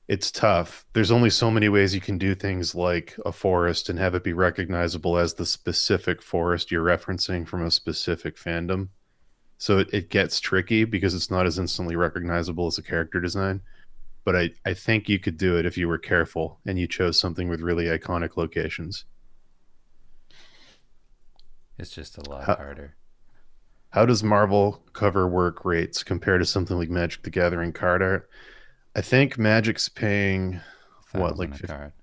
it's tough. There's only so many ways you can do things like a forest and have it be recognizable as the specific forest you're referencing from a specific fandom. So it gets tricky because it's not as instantly recognizable as a character design. But I think you could do it if you were careful and you chose something with really iconic locations. It's just a lot How, harder. how does Marvel cover work rates compare to something like Magic the Gathering card art? I think Magic's paying what, like 1,000 a card.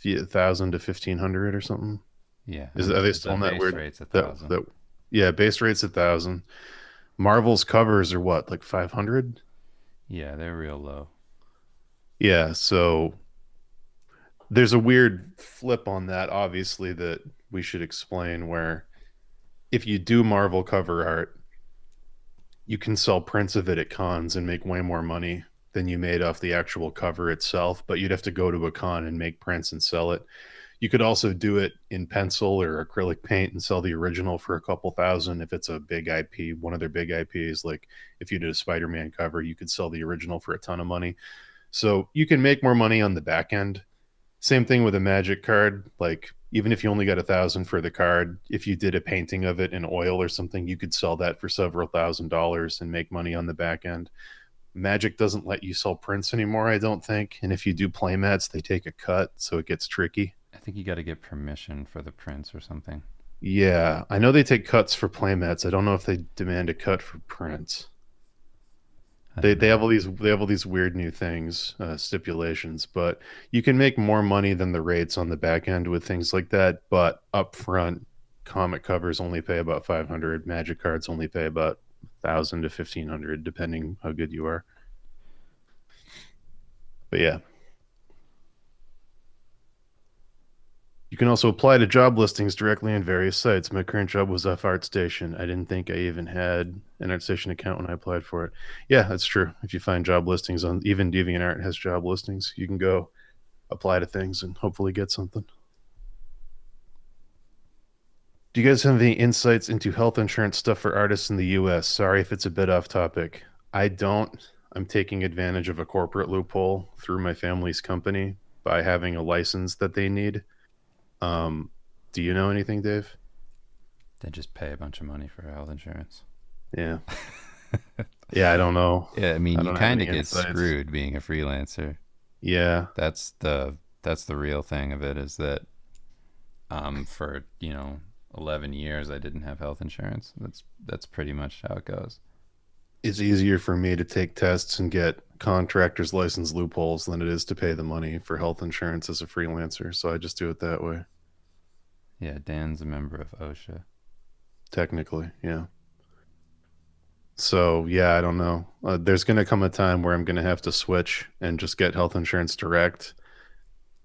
1,000 to 1,500 or something. Yeah, Is and are they the still in that base weird rate's a that thousand. that yeah, base rate's 1,000. Marvel's covers are what, like 500? Yeah, they're real low. Yeah, so there's a weird flip on that, obviously, that we should explain where if you do Marvel cover art, you can sell prints of it at cons and make way more money than you made off the actual cover itself, but you'd have to go to a con and make prints and sell it. You could also do it in pencil or acrylic paint and sell the original for a couple thousand if it's a big IP, one of their big IPs. Like if you did a Spider-Man cover, you could sell the original for a ton of money. So you can make more money on the back end. Same thing with a magic card. Like even if you only got 1,000 for the card, if you did a painting of it in oil or something, you could sell that for several $1,000s and make money on the back end. Magic doesn't let you sell prints anymore, I don't think. And if you do playmats, they take a cut, so it gets tricky. I think you got to get permission for the prints or something. Yeah, I know they take cuts for playmats. I don't know if they demand a cut for prints. They have all these weird new things, stipulations, but you can make more money than the rates on the back end with things like that. But up front, comic covers only pay about 500. Magic cards only pay about 1,000 to 1,500, depending how good you are. But yeah, you can also apply to job listings directly on various sites. My current job was off ArtStation. I didn't think I even had an ArtStation account when I applied for it. Yeah, that's true. If you find job listings on, even DeviantArt has job listings, you can go apply to things and hopefully get something. Do you guys have any insights into health insurance stuff for artists in the US? Sorry if it's a bit off topic. I don't. I'm taking advantage of a corporate loophole through my family's company by having a license that they need. Um, do you know anything, Dave? They just pay a bunch of money for health insurance. Yeah. Yeah, I don't know. Yeah, I mean, I you don't have kind any of get insights. screwed being a freelancer. Yeah. That's the real thing of it, is that for 11 years I didn't have health insurance. That's pretty much how it goes. It's easier for me to take tests and get contractor's license loopholes than it is to pay the money for health insurance as a freelancer. So I just do it that way. Yeah, Dan's a member of OSHA. Technically, yeah. So yeah, I don't know. There's going to come a time where I'm going to have to switch and just get health insurance direct.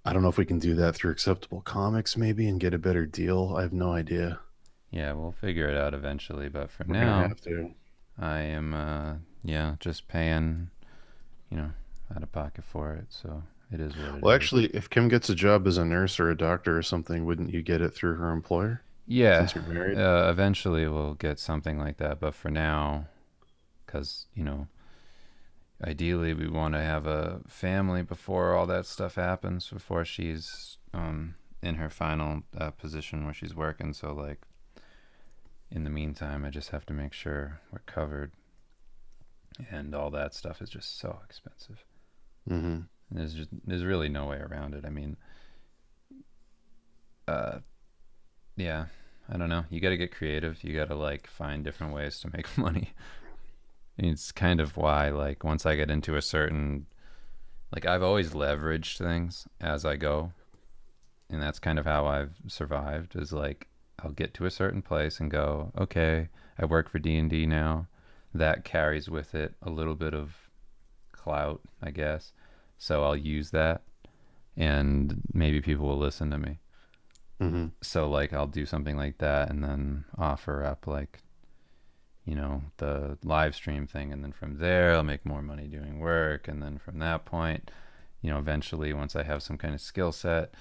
I don't know if we can do that through Acceptable Comics maybe and get a better deal. I have no idea. Yeah, we'll figure it out eventually, but for We're going to now have to. I am just paying, out of pocket for it. So it is what it Well, is. actually, if Kim gets a job as a nurse or a doctor or something, wouldn't you get it through her employer Yeah, since you're married? eventually we'll get something like that, but for now, because ideally we want to have a family before all that stuff happens, before she's in her final position where she's working. So like in the meantime, I just have to make sure we're covered, and all that stuff is just so expensive. Mm-hmm. There's really no way around it. I mean, uh, yeah, I don't know. You got to get creative. You got to like find different ways to make money. It's kind of why, like, once I get into a certain, like, I've always leveraged things as I go, and that's kind of how I've survived. Is like, I'll get to a certain place and go, okay, I work for D&D now. That carries with it a little bit of clout, I guess. So I'll use that, and maybe people will listen to me. Mm-hmm. So like, I'll do something like that, and then offer up like, the live stream thing, and then from there I'll make more money doing work, and then from that point, eventually once I have some kind of skill set,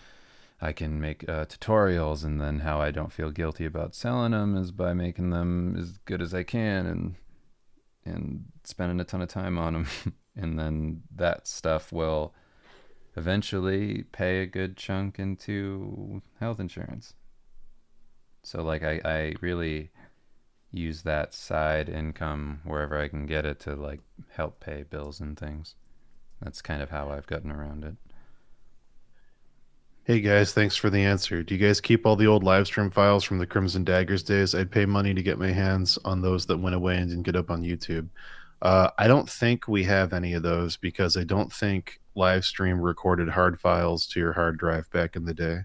I can make tutorials, and then how I don't feel guilty about selling them is by making them as good as I can, and spending a ton of time on them. And then that stuff will eventually pay a good chunk into health insurance. So like I really use that side income wherever I can get it to like help pay bills and things. That's kind of how I've gotten around it. Hey guys, thanks for the answer. Do you guys keep all the old live stream files from the Crimson Daggers days? I'd pay money to get my hands on those that went away and didn't get up on YouTube. I don't think we have any of those because I don't think live stream recorded hard files to your hard drive back in the day.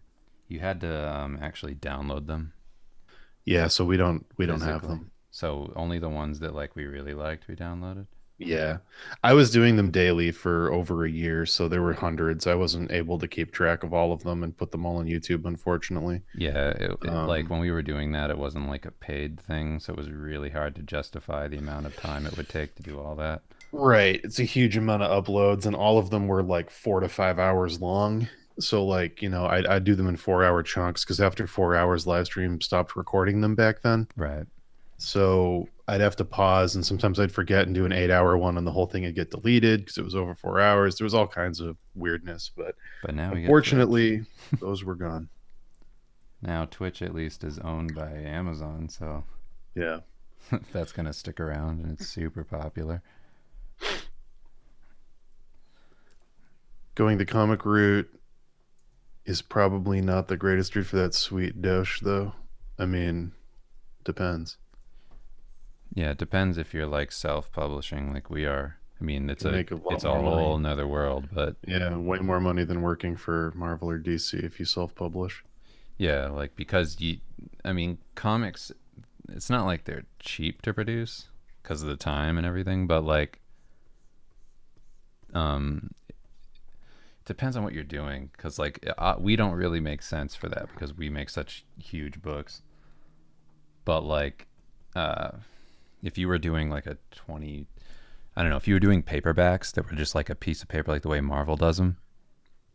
You had to actually download them Yeah, so we don't have physically. them. So only the ones that like we really liked we downloaded. Yeah. I was doing them daily for over a year, so there were hundreds. I wasn't able to keep track of all of them and put them all on YouTube, unfortunately. Yeah, like Um, when we were doing that, it wasn't like a paid thing, so it was really hard to justify the amount of time it would take to do all that. right. It's a huge amount of uploads, and all of them were like 4 to 5 hours long. So, like, I'd do them in 4 hour chunks because after 4 hours, live stream stopped recording them back then. Right. So I'd have to pause, and sometimes I'd forget and do an 8-hour one, and the whole thing would get deleted because it was over 4 hours. There was all kinds of weirdness, but But now we get Twitch. unfortunately, those were gone. Now Twitch at least is owned by Amazon, so Yeah. that's gonna stick around, and it's super popular. Going the comic route is probably not the greatest route for that sweet dosh, though. I mean, depends. Yeah, it depends if you're like self-publishing, like we are. I mean, You can make a lot it's a more whole money. nother world, but Yeah, way more money than working for Marvel or DC if you self-publish. yeah, like because I mean, comics. It's not like they're cheap to produce because of the time and everything, but like, it depends on what you're doing. Because like, we don't really make sense for that because we make such huge books. But like, uh, if you were doing like a 20, I don't know, if you were doing paperbacks that were just like a piece of paper, like the way Marvel does them,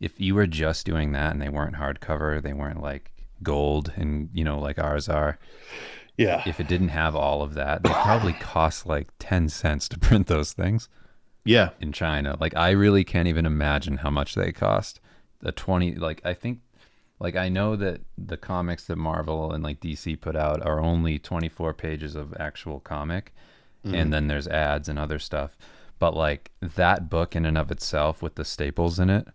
if you were just doing that and they weren't hardcover, they weren't like gold and, like ours are, Yeah. if it didn't have all of that, they probably cost like 10 cents to print those things Yeah. in China. Like, I really can't even imagine how much they cost. The 20, like, I think, like, I know that the comics that Marvel and like DC put out are only 24 pages of actual comic, Mm-hmm. and then there's ads and other stuff. But like that book in and of itself with the staples in it,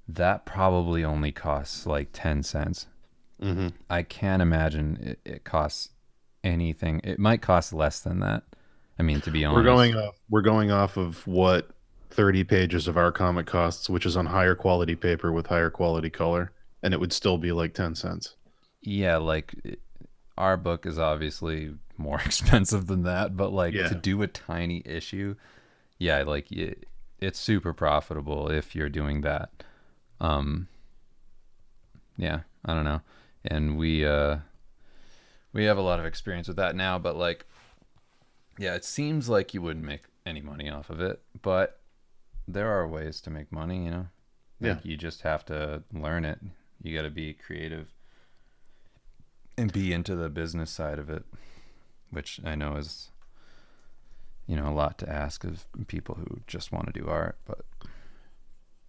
that probably only costs like 10 cents. Mm-hmm. I can't imagine it costs anything. It might cost less than that. I mean, to be honest. We're going off of what 30 pages of our comic costs, which is on higher quality paper with higher quality color, and it would still be like 10 cents. Yeah, like our book is obviously more expensive than that, but like to Yeah. do a tiny issue, yeah, like it's super profitable if you're doing that. Um, yeah, I don't know. And we have a lot of experience with that now, but like yeah, it seems like you wouldn't make any money off of it, but there are ways to make money. Yeah. Like you just have to learn it. You got to be creative and be into the business side of it, which I know is, a lot to ask of people who just want to do art, but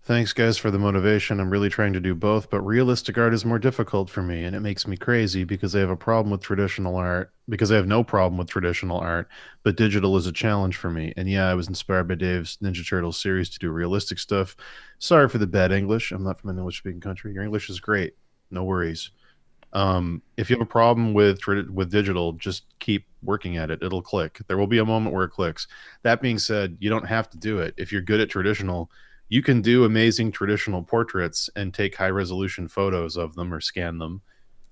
Thanks, guys, for the motivation. I'm really trying to do both, but realistic art is more difficult for me, and it makes me crazy because I have a problem with traditional art, because I have no problem with traditional art, but digital is a challenge for me. And yeah, I was inspired by Dave's Ninja Turtles series to do realistic stuff. Sorry for the bad English. I'm not from an English speaking country. Your English is great. No worries. If you have a problem with digital, just keep working at it. It'll click. There will be a moment where it clicks. That being said, you don't have to do it. If you're good at traditional, you can do amazing traditional portraits and take high resolution photos of them or scan them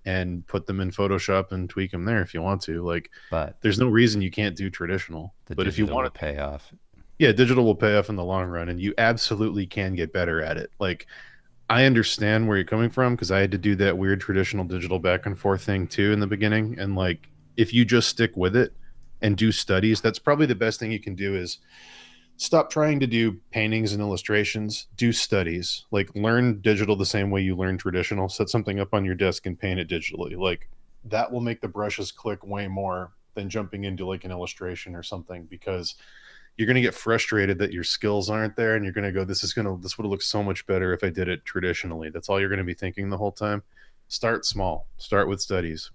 and put them in Photoshop and tweak them there if you want to. Like, but there's no reason you can't do traditional. the But if you digital will want to, pay off. yeah, digital will pay off in the long run, and you absolutely can get better at it. Like, I understand where you're coming from because I had to do that weird traditional digital back and forth thing too in the beginning. And like, if you just stick with it and do studies, that's probably the best thing you can do is stop trying to do paintings and illustrations, do studies. Like, learn digital the same way you learn traditional. Set something up on your desk and paint it digitally. Like, that will make the brushes click way more than jumping into like an illustration or something, because you're going to get frustrated that your skills aren't there, and you're going to go, this would have looked so much better if I did it traditionally. That's all you're going to be thinking the whole time. Start small, start with studies,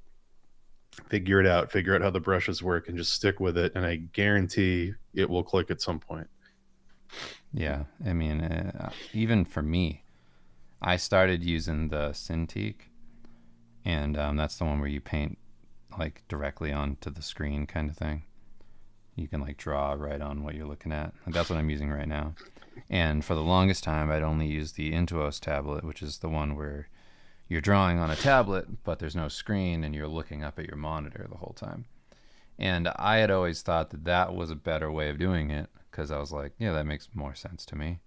figure out how the brushes work, and just stick with it, and I guarantee it will click at some point. Yeah, I mean, even for me, I started using the Cintiq, and that's the one where you paint like directly onto the screen kind of thing. You can like draw right on what you're looking at. Like, that's what I'm using right now. And for the longest time, I'd only used the Intuos tablet, which is the one where you're drawing on a tablet, but there's no screen and you're looking up at your monitor the whole time. And I had always thought that that was a better way of doing it because I was like, yeah, that makes more sense to me.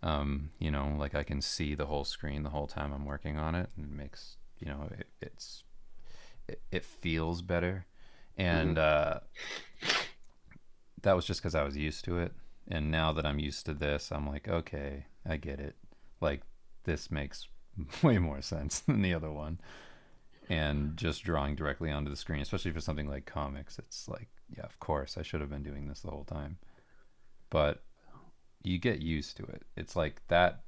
Like I can see the whole screen the whole time I'm working on it, and it makes, it feels better. Mm-hmm. And that was just because I was used to it. And now that I'm used to this, I'm like, okay, I get it. Like, this makes way more sense than the other one. and just drawing directly onto the screen, especially for something like comics. It's like, yeah, of course, I should have been doing this the whole time. But you get used to it. It's like that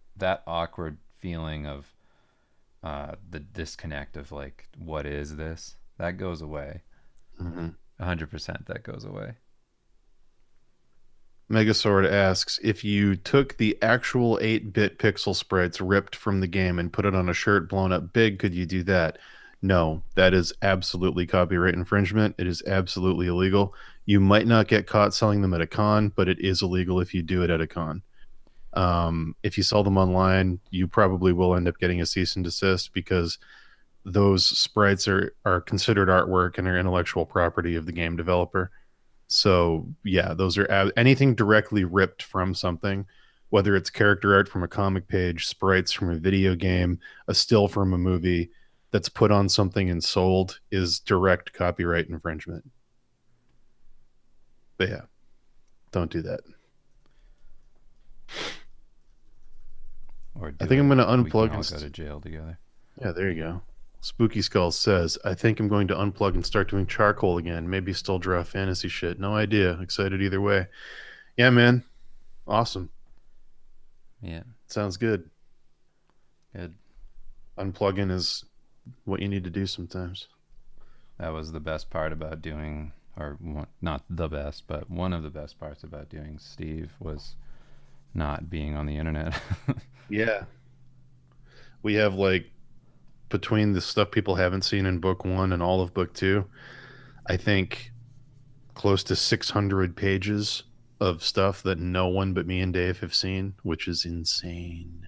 awkward feeling of the disconnect of like, what is this? That goes away. 100% that goes away. Megasword asks, if you took the actual 8-bit pixel sprites ripped from the game and put it on a shirt blown up big, could you do that? No, that is absolutely copyright infringement. It is absolutely illegal. You might not get caught selling them at a con, but it is illegal if you do it at a con. If you sell them online, you probably will end up getting a cease and desist because those sprites are considered artwork and are intellectual property of the game developer. So yeah, those are anything directly ripped from something, whether it's character art from a comic page, sprites from a video game, a still from a movie that's put on something and sold, is direct copyright infringement. But yeah, don't do that. Or I think I'm going to unplug we can all and go to jail together. Yeah, there you go. Spooky Skull says, I think I'm going to unplug and start doing charcoal again. Maybe still draw fantasy shit. No idea. Excited either way. Yeah, man. Awesome. Yeah. Sounds good. Good. Unplugging is what you need to do sometimes. That was the best part about doing, or not the best, but one of the best parts about doing Steve was not being on the internet. Yeah. We have like, between the stuff people haven't seen in book 1 and all of book 2, I think close to 600 pages of stuff that no one but me and Dave have seen, which is insane.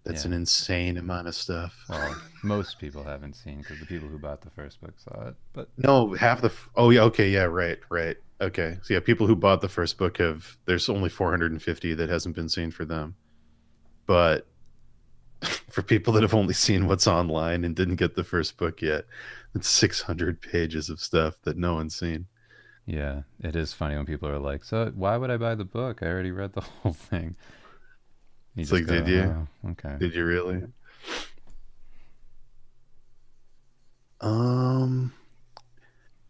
That's an insane amount of stuff. Well, most people haven't seen because the people who bought the first book saw it. But no, half the. Oh yeah, okay, yeah, right. Okay, so yeah, people who bought the first book have. There's only 450 that hasn't been seen for them, but for people that have only seen what's online and didn't get the first book yet, it's 600 pages of stuff that no one's seen. Yeah, it is funny when people are like, so why would I buy the book? I already read the whole thing. It's like, did you? Oh, okay. Did you really?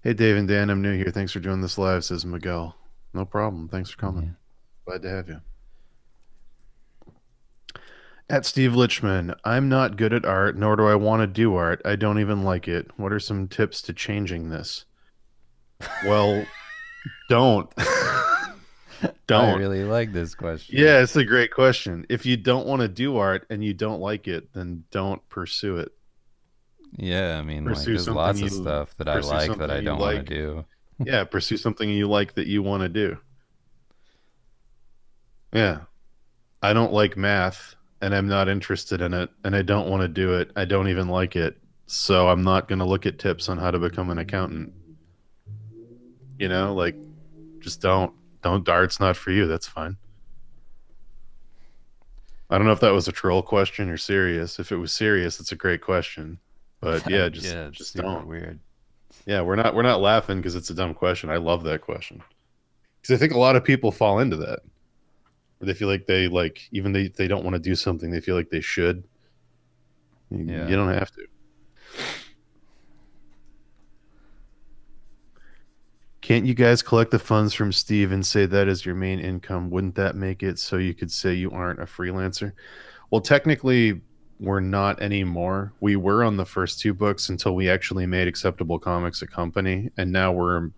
Hey, Dave and Dan, I'm new here. Thanks for joining this live, says Miguel. No problem. Thanks for coming. Yeah. Glad to have you. At Steve Lichman, I'm not good at art, nor do I want to do art. I don't even like it. What are some tips to changing this? Well, don't. I really like this question. Yeah, it's a great question. If you don't want to do art and you don't like it, then don't pursue it. Yeah, I mean, like, there's lots of stuff that I like that I don't want to do. Yeah, pursue something you like that you want to do. Yeah. I don't like math, and I'm not interested in it, and I don't want to do it. I don't even like it. So I'm not going to look at tips on how to become an accountant. You know, like, just don't. Art's not for you. That's fine. I don't know if that was a troll question or serious. If it was serious, it's a great question. But yeah, just don't. Weird. Yeah, we're not laughing because it's a dumb question. I love that question because I think a lot of people fall into that. They feel like even they don't want to do something, they feel like they should. Yeah. You don't have to. Can't you guys collect the funds from Steve and say that is your main income? Wouldn't that make it so you could say you aren't a freelancer? Well, technically, we're not anymore. We were on the first 2 books until we actually made Acceptable Comics a company, and now we're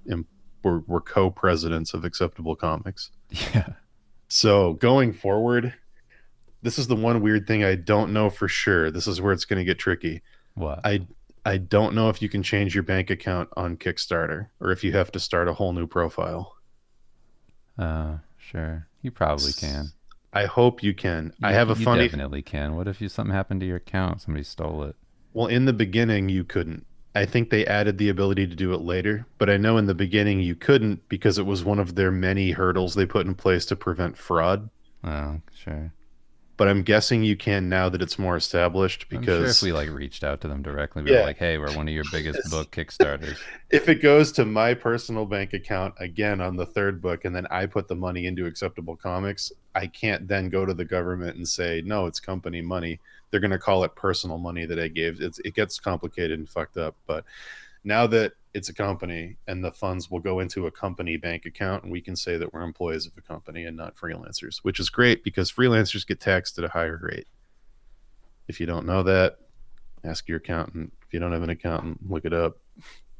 co-presidents of Acceptable Comics. Yeah. So going forward, this is the one weird thing I don't know for sure. This is where it's going to get tricky. What? I don't know if you can change your bank account on Kickstarter or if you have to start a whole new profile. Sure. You probably can. I hope you can. I have a funny... You definitely can. What if something happened to your account? Somebody stole it. Well, in the beginning, you couldn't. I think they added the ability to do it later, but I know in the beginning you couldn't because it was one of their many hurdles they put in place to prevent fraud. Oh, sure. but I'm guessing you can now that it's more established I'm sure if because we like reached out to them directly, we were yeah, like, "Hey, we're one of your biggest book Kickstarters." if it goes to my personal bank account again on the third book and then I put the money into Acceptable Comics, I can't then go to the government and say, no, it's company money. They're going to call it personal money that I gave. It gets complicated and fucked up. But now that it's a company and the funds will go into a company bank account, and we can say that we're employees of a company and not freelancers, which is great because freelancers get taxed at a higher rate. If you don't know that, ask your accountant. If you don't have an accountant, look it up.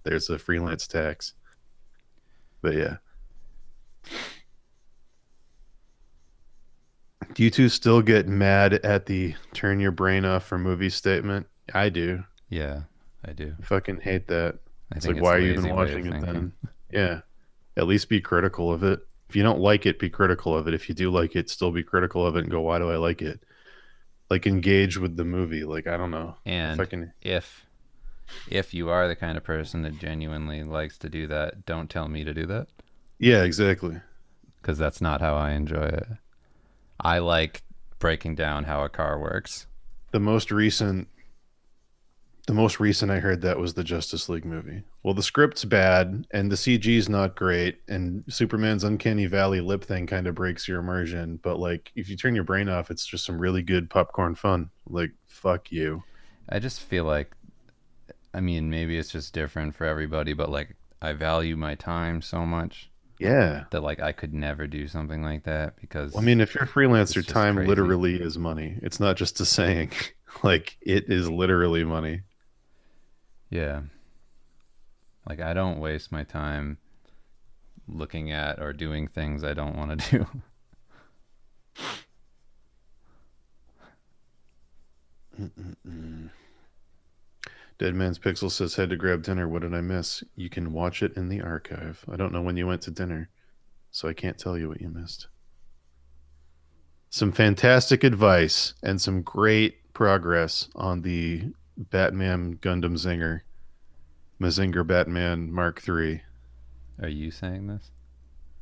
There's a freelance tax. But yeah. Do you two still get mad at the turn your brain off for movie statement? I do. Yeah, I do. I fucking hate that. I It's think like, it's why a are you even lazy way of watching it thinking. then? Yeah. At least be critical of it. If you don't like it, be critical of it. If you do like it, still be critical of it and go, why do I like it? Like engage with the movie. Like, I don't know. I And fucking if you are the kind of person that genuinely likes to do that, don't tell me to do that, yeah, exactly. because that's not how I enjoy it. I like breaking down how a car works. The most recent The most recent I heard that was the Justice League movie. Well, the script's bad and the CG's not great, and Superman's uncanny valley lip thing kind of breaks your immersion. But like, if you turn your brain off, it's just some really good popcorn fun. Like, fuck you. I just feel like, I mean, maybe it's just different for everybody, but like, I value my time so much Yeah. that like I could never do something like that I because mean, if you're a it's freelancer, just time crazy. literally is money. It's not just a saying. Like, it is literally money. Yeah. Like I don't waste my time looking at or doing things I don't want to do. Mm-mm-mm. Dead Man's Pixel says, had to grab dinner. What did I miss? You can watch it in the archive. I don't know when you went to dinner, so I can't tell you what you missed. Some fantastic advice and some great progress on the Batman Gundam Zinger, Mazinger Batman Mark III. Are you saying this?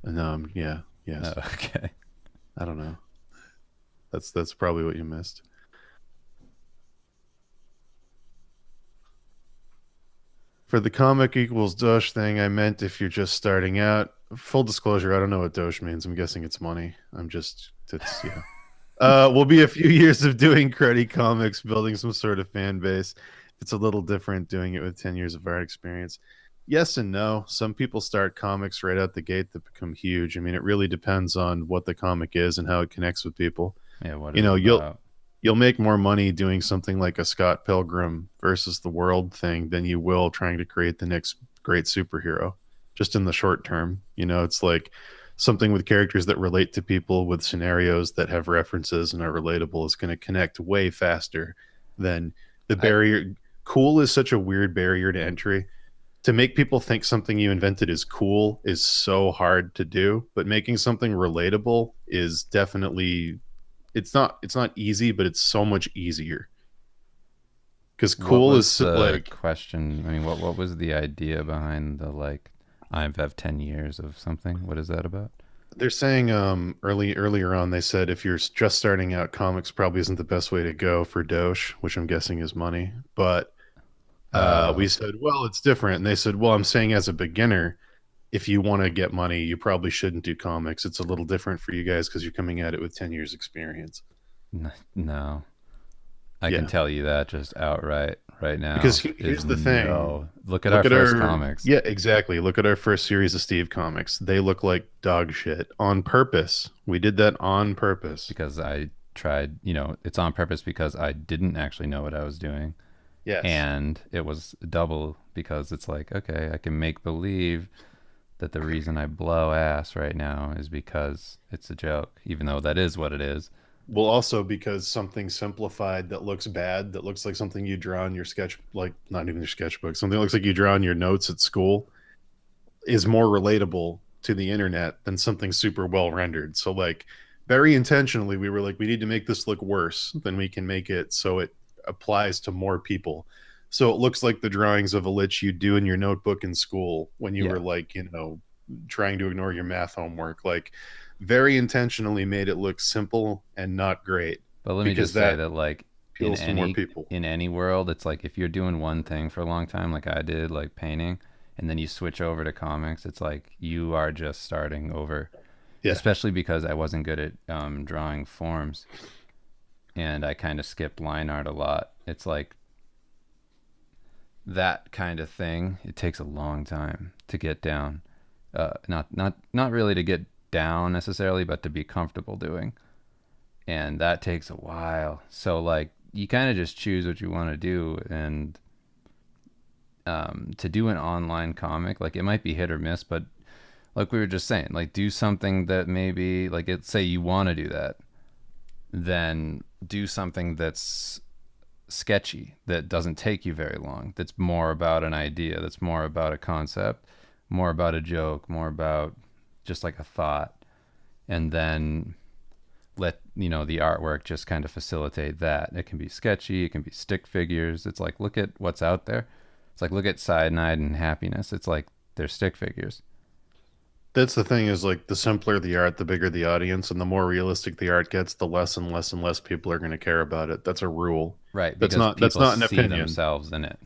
And yeah, Oh, yes. okay. I don't know. That's probably what you missed. For the comic equals Doge thing, I meant if you're just starting out. Full disclosure, I don't know what Doge means. I'm guessing it's money. It's yeah. Will be a few years of doing cruddy comics, building some sort of fan base. It's a little different doing it with 10 years of art experience. Yes and no. Some people start comics right out the gate that become huge. I mean, it really depends on what the comic is and how it connects with people. Yeah, what You is it know, about? you'll make more money doing something like a Scott Pilgrim versus the World thing than you will trying to create the next great superhero. Just in the short term, it's like something with characters that relate to people with scenarios that have references and are relatable is going to connect way faster than the I barrier. Cool is such a weird barrier to entry. To make people think something you invented is cool is so hard to do, but making something relatable is definitely it's not easy, but it's so much easier because what cool was is the like question? I mean, what was the idea behind the like have 10 years of something? What is that about? they're saying earlier on they said if you're just starting out, comics probably isn't the best way to go for Doge, which I'm guessing is money. But we Oh, said, well, it's different, and they said, well, I'm saying as a beginner, if you want to get money, you probably shouldn't do comics. It's a little different for you guys because you're coming at it with 10 years experience. no. I can Yeah, tell you that just outright right because now is here's the thing. no. Look at our Look at first our comics Yeah, exactly. Look at our first series of Steve comics. They look like dog shit on purpose. We did that on purpose. because I tried, it's on purpose because I didn't actually know what I was doing. Yes. And it was double because it's like, okay, I can make believe that the reason I blow ass right now is because it's a joke, even though that is what it is. Well, also because something simplified that looks bad, that looks like something you draw in your sketch, like not even your sketchbook, something that looks like you draw in your notes at school, is more relatable to the internet than something super well rendered. So, like, very intentionally, we were like, we need to make this look worse than we can make it so it applies to more people. So it looks like the drawings of a lich you do in your notebook in school when you were Yeah. like, trying to ignore your math homework. Like, very intentionally made it look simple and not great. But let me because just say that that like in appeals to more any people. in any world, it's like if you're doing one thing for a long time, like I did, like painting, and then you switch over to comics, it's like you are just starting over. Yeah, Especially because I wasn't good at drawing forms, and I kind of skipped line art a lot. It's like that kind of thing. It takes a long time to get down. Not really to get down necessarily, but to be comfortable doing, and that takes a while. So like you kind of just choose what you want to do, and to do an online comic, like it might be hit or miss, but like we were just saying, like do something that maybe like it say you want to do that, then do something that's sketchy, that doesn't take you very long, that's more about an idea, that's more about a concept, more about a joke, more about just like a thought, and then let the artwork just kind of facilitate that. It can be sketchy, it can be stick figures. It's like look at what's out there. It's like look at Cyanide and Happiness. It's like they're stick figures. that's the thing is like the simpler the art, the bigger the audience, and the more realistic the art gets, the less and less and less people are going to care about it. That's a rule. Right, That's because not that's people not an see opinion. themselves in it.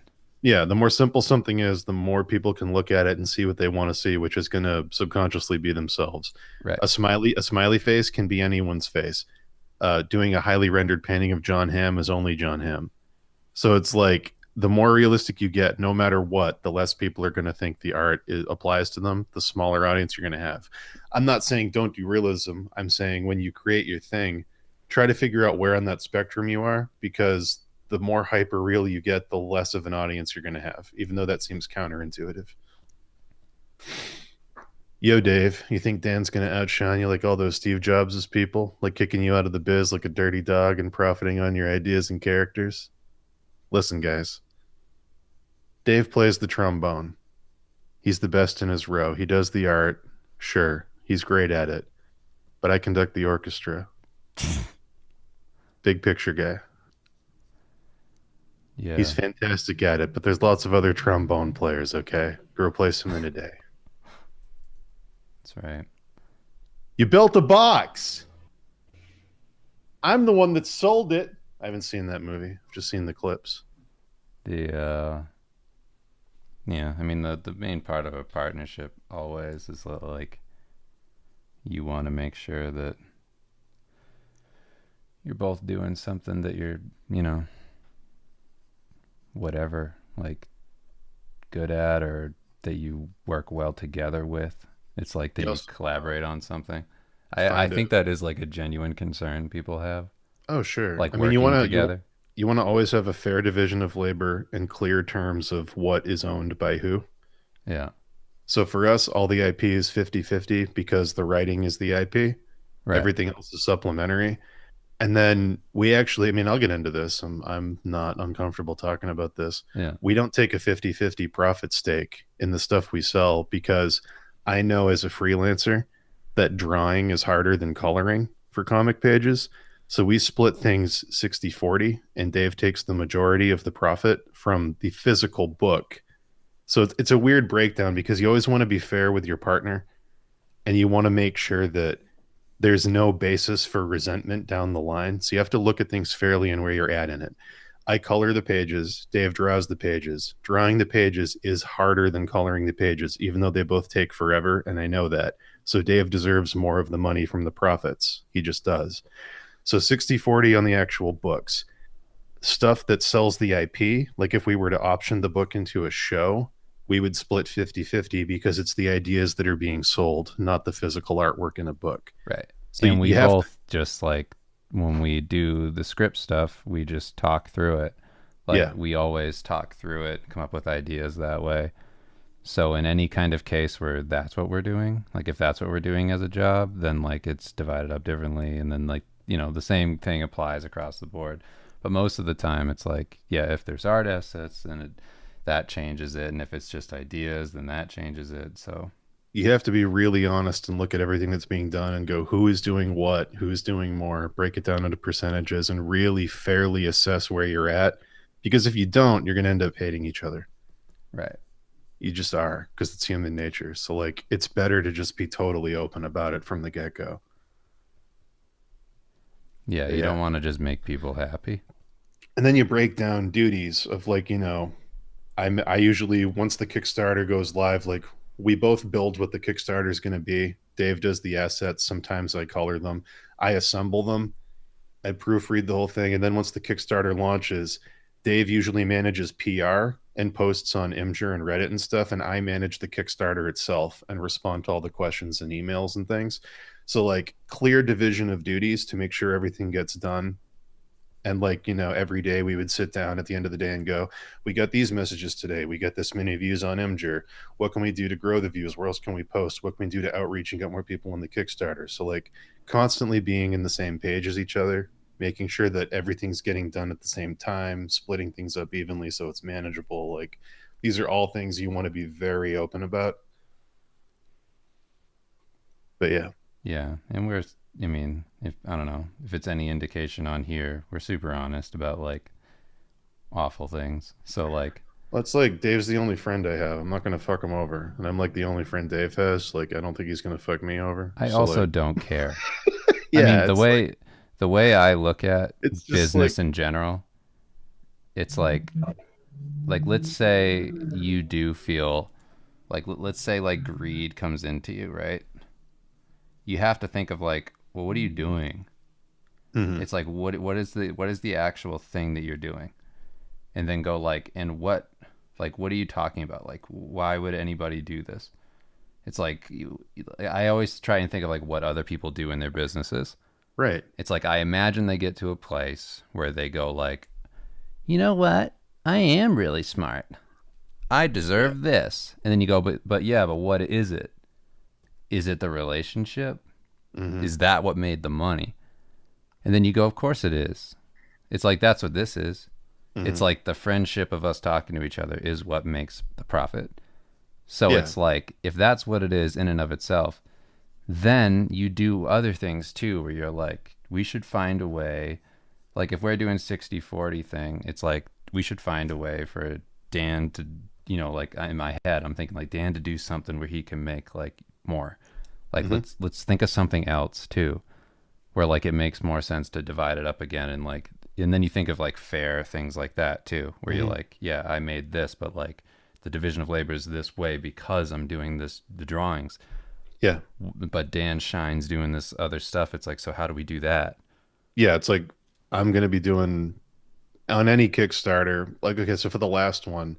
Yeah, the more simple something is, the more people can look at it and see what they want to see, which is going to subconsciously be themselves. Right. A smiley face can be anyone's face. Doing a highly rendered painting of John Hamm is only John Hamm. So it's like the more realistic you get, no matter what, the less people are going to think the applies to them, the smaller audience you're going to have. I'm not saying don't do realism. I'm saying when you create your thing, try to figure out where on that spectrum you are, because the more hyper real you get, the less of an audience you're going to have, even though that seems counterintuitive. Yo, Dave, you think Dan's going to outshine you like all those Steve Jobs' people, like kicking you out of the biz like a dirty dog and profiting on your ideas and characters? Listen, guys, Dave plays the trombone. He's the best in his row. He does the art. Sure, he's great at it. But I conduct the orchestra. Big picture guy. He's Yeah, fantastic at it, but there's lots of other trombone players, okay? Go replace him in a day. that's right. You built a box. I'm the one that sold it. I haven't seen that movie. I've just seen the clips. The yeah, I mean the main part of a partnership always is that, like you want to make sure that you're both doing something that you're, whatever, like good at, or that you work well together with. It's like that You you also collaborate on something. I find a think that is like a genuine concern people have, Oh, sure. like I mean, you working want to you together. you want to always have a fair division of labor and clear terms of what is owned by who. Yeah. So for us, all the IP is 50-50 because the writing is the IP. Right. Everything else is supplementary. And then we actually, I mean, I'll get into this. I'm not uncomfortable talking about this. Yeah. We don't take a 50-50 profit stake in the stuff we sell because I know as a freelancer that drawing is harder than coloring for comic pages. So we split things 60-40, and Dave takes the majority of the profit from the physical book. So it's a weird breakdown because you always want to be fair with your partner, and you want to make sure that there's no basis for resentment down the line. So you have to look at things fairly and where you're at in it. I color the pages, Dave draws the pages. Drawing the pages is harder than coloring the pages, even though they both take forever, and I know that. So Dave deserves more of the money from the profits. He just does. So 60-40 on the actual books. Stuff that sells the IP, like if we were to option the book into a show, we would split 50-50 because it's the ideas that are being sold, not the physical artwork in a book. Right. So And we you have to, both just like when we do the script stuff, we just talk through it. Like yeah, we always talk through it, come up with ideas that way. So in any kind of case where that's what we're doing, like if that's what we're doing as a job, then like it's divided up differently, and then like, the same thing applies across the board. But most of the time it's like, yeah, if there's art assets, then that changes it, and if it's just ideas, then that changes it. So you have to be really honest and look at everything that's being done and go, who is doing what, who's doing more, break it down into percentages, and really fairly assess where you're at. Because if you don't, you're going to end up hating each other. right. You just are, because it's human nature. So like, it's better to just be totally open about it from the get-go. Yeah, But you yeah. don't want to just make people happy. And then you break down duties of like, I usually once the Kickstarter goes live, like we both build what the Kickstarter is going to be. Dave does the assets. Sometimes I color them. I assemble them. I proofread the whole thing, and then once the Kickstarter launches, Dave usually manages PR and posts on Imgur and Reddit and stuff, and I manage the Kickstarter itself and respond to all the questions and emails and things. So like clear division of duties to make sure everything gets done. And like, every day we would sit down at the end of the day and go, we got these messages today. We got this many views on Imgur. What can we do to grow the views? Where else can we post? What can we do to outreach and get more people on the Kickstarter? So like constantly being in the same page as each other, making sure that everything's getting done at the same time, splitting things up evenly so it's manageable. Like these are all things you want to be very open about. But yeah. Yeah, and I mean, if I don't know if it's any indication on here, we're super honest about like awful things. So like, Well, it's like Dave's the only friend I have. I'm not gonna fuck him over, and I'm like the only friend Dave has. Like, I don't think he's gonna fuck me over. I So also like, don't care. I mean, yeah, the way I look at it's just like, business in general, it's like let's say you do feel like let's say like greed comes into you, right? You have to think of like, well, what are you doing? mhm, It's like what is the actual thing that you're doing? And then go like what are you talking about? Like why would anybody do this? It's like I always try and think of like what other people do in their businesses. right, It's like I imagine they get to a place where they go like, you know what? I am really smart. I yeah, deserve this. And then you go, but yeah, but what is it? Is it the relationship? hmm, Is that what made the money? And then you go, of course it is. It's like that's what this is. It's hmm, like the friendship of us talking to each other is what makes the profit. So yeah, it's like if that's what it is in and of itself, then you do other things too where you're like, we should find a way. Like if we're doing 60/40 thing, it's like we should find a way for Dan to, like in my head, I'm thinking like Dan to do something where he can make like more. Like hmm, let's think of something else too, where like it makes more sense to divide it up again and then you think of like fair things like that too, where you're hmm, like, yeah, I made this, but like the division of labor is this way because I'm doing the drawings, yeah, but Dan shines doing this other stuff. It's like, so how do we do that? yeah. It's like I'm gonna be doing on any Kickstarter. Like, okay, so for the last one,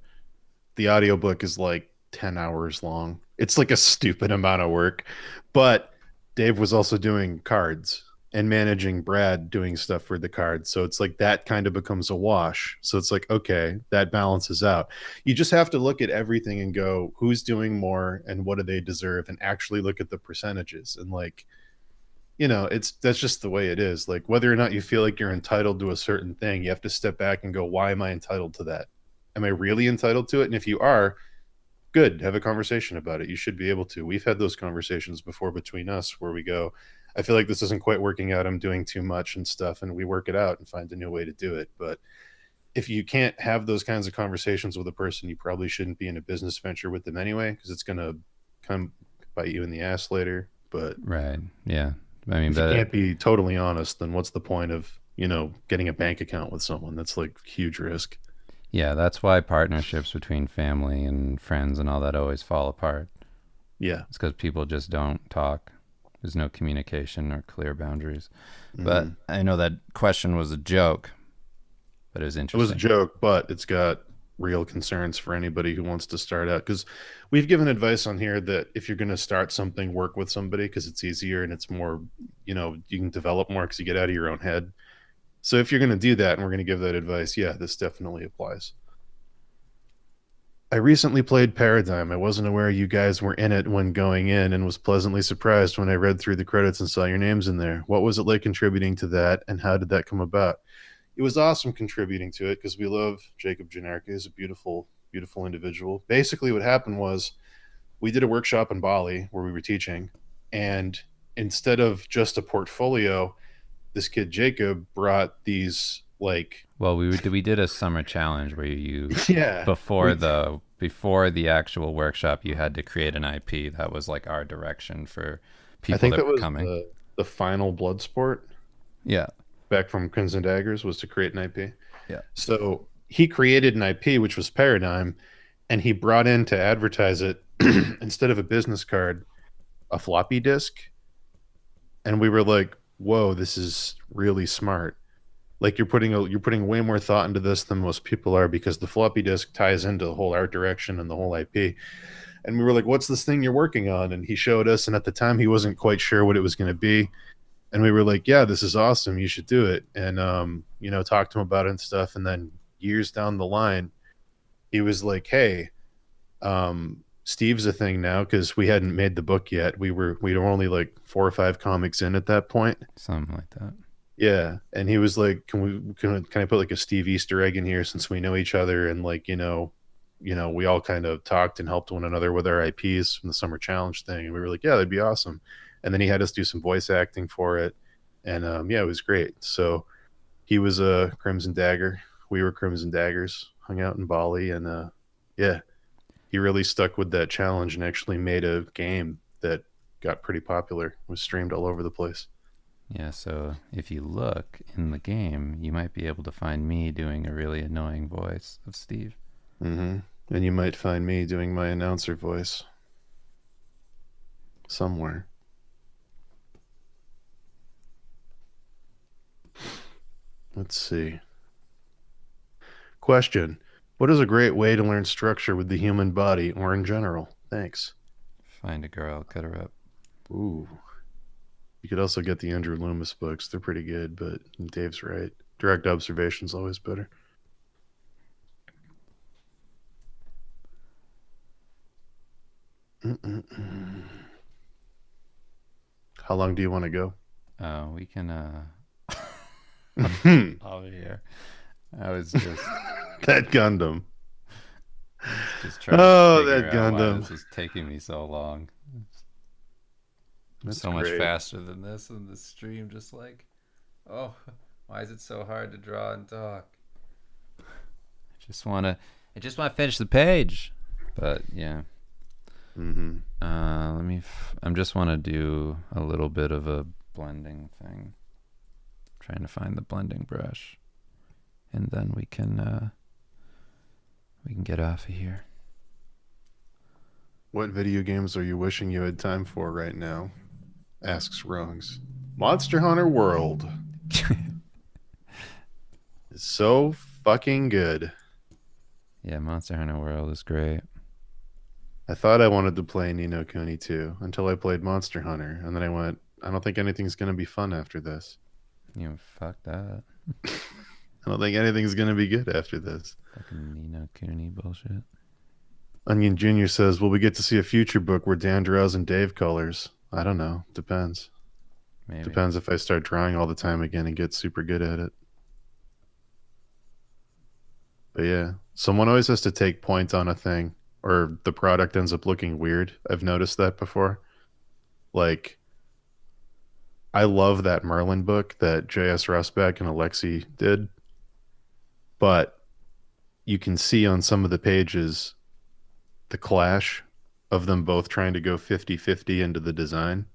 the audiobook is like 10 hours long. It's like a stupid amount of work. But Dave was also doing cards and managing Brad doing stuff for the cards. So it's like that kind of becomes a wash. So it's like, okay, that balances out. You just have to look at everything and go, who's doing more and what do they deserve? And actually look at the percentages. And like, it's that's just the way it is. Like whether or not you feel like you're entitled to a certain thing, you have to step back and go, why am I entitled to that? Am I really entitled to it? And if you are, good, have a conversation about it. You should be able to. We've had those conversations before between us where we go, I feel like this isn't quite working out. I'm doing too much and stuff. And we work it out and find a new way to do it. But if you can't have those kinds of conversations with a person, you probably shouldn't be in a business venture with them anyway, because it's going to come bite you in the ass later. But Right. Yeah. I mean, if you but can't be totally honest, then what's the point of, getting a bank account with someone? That's like huge risk. yeah, that's why partnerships between family and friends and all that always fall apart. Yeah. It's because people just don't talk. There's no communication or clear boundaries. But Hmm. I know that question was a joke, but it was It was a interesting. joke, but it's got real concerns for anybody who wants to start out. Because we've given advice on here that if you're going to start something, work with somebody because it's easier and it's more, you can develop more because you get out of your own head. So if you're going to do that and we're going to give that advice, yeah, this definitely applies. I recently played Paradigm. I wasn't aware you guys were in it when going in and was pleasantly surprised when I read through the credits and saw your names in there. What was it like contributing to that and how did that come about? It was awesome contributing to it because we love Jacob Janarka. He's a beautiful, beautiful individual. Basically, what happened was we did a workshop in Bali where we were teaching, and instead of just a portfolio, this kid Jacob brought these like, Well, we did a summer challenge where you yeah, we before the actual workshop you had to create an IP. That was like our direction for I people think that that were was coming. the final blood sport. Yeah. back from Crimson Daggers was to create an IP. Yeah. So he created an IP, which was Paradigm, and he brought in to advertise it instead of a business card, a floppy disk. And we were like, whoa, this is really smart. Like you're putting way more thought into this than most people are because the floppy disk ties into the whole art direction and the whole IP. And we were like, what's this thing you're working on? And he showed us, and at the time he wasn't quite sure what it was going to be. And we were like, yeah, this is awesome, you should do it. And talked to him about it and stuff. And then years down the line, he was like, hey, Steve's a thing now, because we hadn't made the book yet. We were only like 4 or 5 comics in at that point. Something like that. Yeah. And he was like, can I put like a Steve Easter egg in here, since we know each other, and like, we all kind of talked and helped one another with our IPs from the summer challenge thing. And we were like, yeah, that'd be awesome. And then he had us do some voice acting for it. And yeah, it was great. So he was a Crimson Dagger. We were Crimson Daggers, hung out in Bali. And yeah, he really stuck with that challenge and actually made a game that got pretty popular. It was streamed all over the place. Yeah, so if you look in the game, you might be able to find me doing a really annoying voice of Steve. Mm-hmm. And you might find me doing my announcer voice somewhere. Let's see. Question. What is a great way to learn structure with the human body or in general? Thanks. Find a girl, cut her up. Ooh. You could also get the Andrew Loomis books. They're pretty good, but Dave's right. Direct observation's always better. Mm-mm-mm. How long do you want to go? We can, Hmm. I'll be here. I was just, That Gundam. just trying Oh, to figure that out why Gundam. this is taking me so long. I'm That's so much great. faster than this in the stream, just like, oh, why is it so hard to draw and talk? I just wanna finish the page. But yeah. Mm-hmm. I just want to do a little bit of a blending thing. Trying to find the blending brush, and then we can get off of here. What video games are you wishing you had time for right now? Asks Rungs. Monster Hunter World is so fucking good. Yeah, Monster Hunter World is great. I thought I wanted to play Ni no Kuni 2 until I played Monster Hunter, and then I went, I don't think anything's going to be fun after this. You fuck that. I don't think anything's going to be good after this. Fucking Ni no Kuni bullshit. Onion Jr. says, will we get to see a future book where Dan draws and Dave colors? I don't know. Depends. Maybe. Depends if I start drawing all the time again and get super good at it. But yeah, someone always has to take point on a thing, or the product ends up looking weird. I've noticed that before. Like, I love that Merlin book that J.S. Rusbeck and Alexi did, but you can see on some of the pages the clash of them both trying to go 50-50 into the design.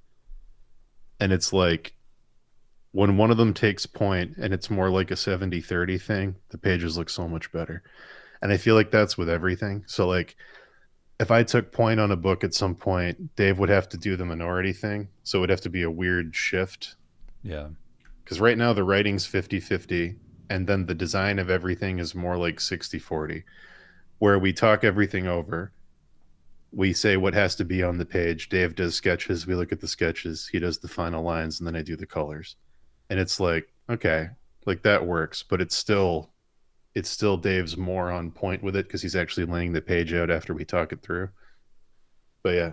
And it's like, when one of them takes point and it's more like a 70-30 thing, the pages look so much better. And I feel like that's with everything. So like, if I took point on a book at some point, Dave would have to do the minority thing. So it would have to be a weird shift. Yeah. Because right now the writing's 50-50, and then the design of everything is more like 60-40, where we talk everything over. We say what has to be on the page. Dave does sketches. We look at the sketches. He does the final lines, and then I do the colors. And it's like, okay, like that works, but it's still Dave's more on point with it because he's actually laying the page out after we talk it through. But yeah.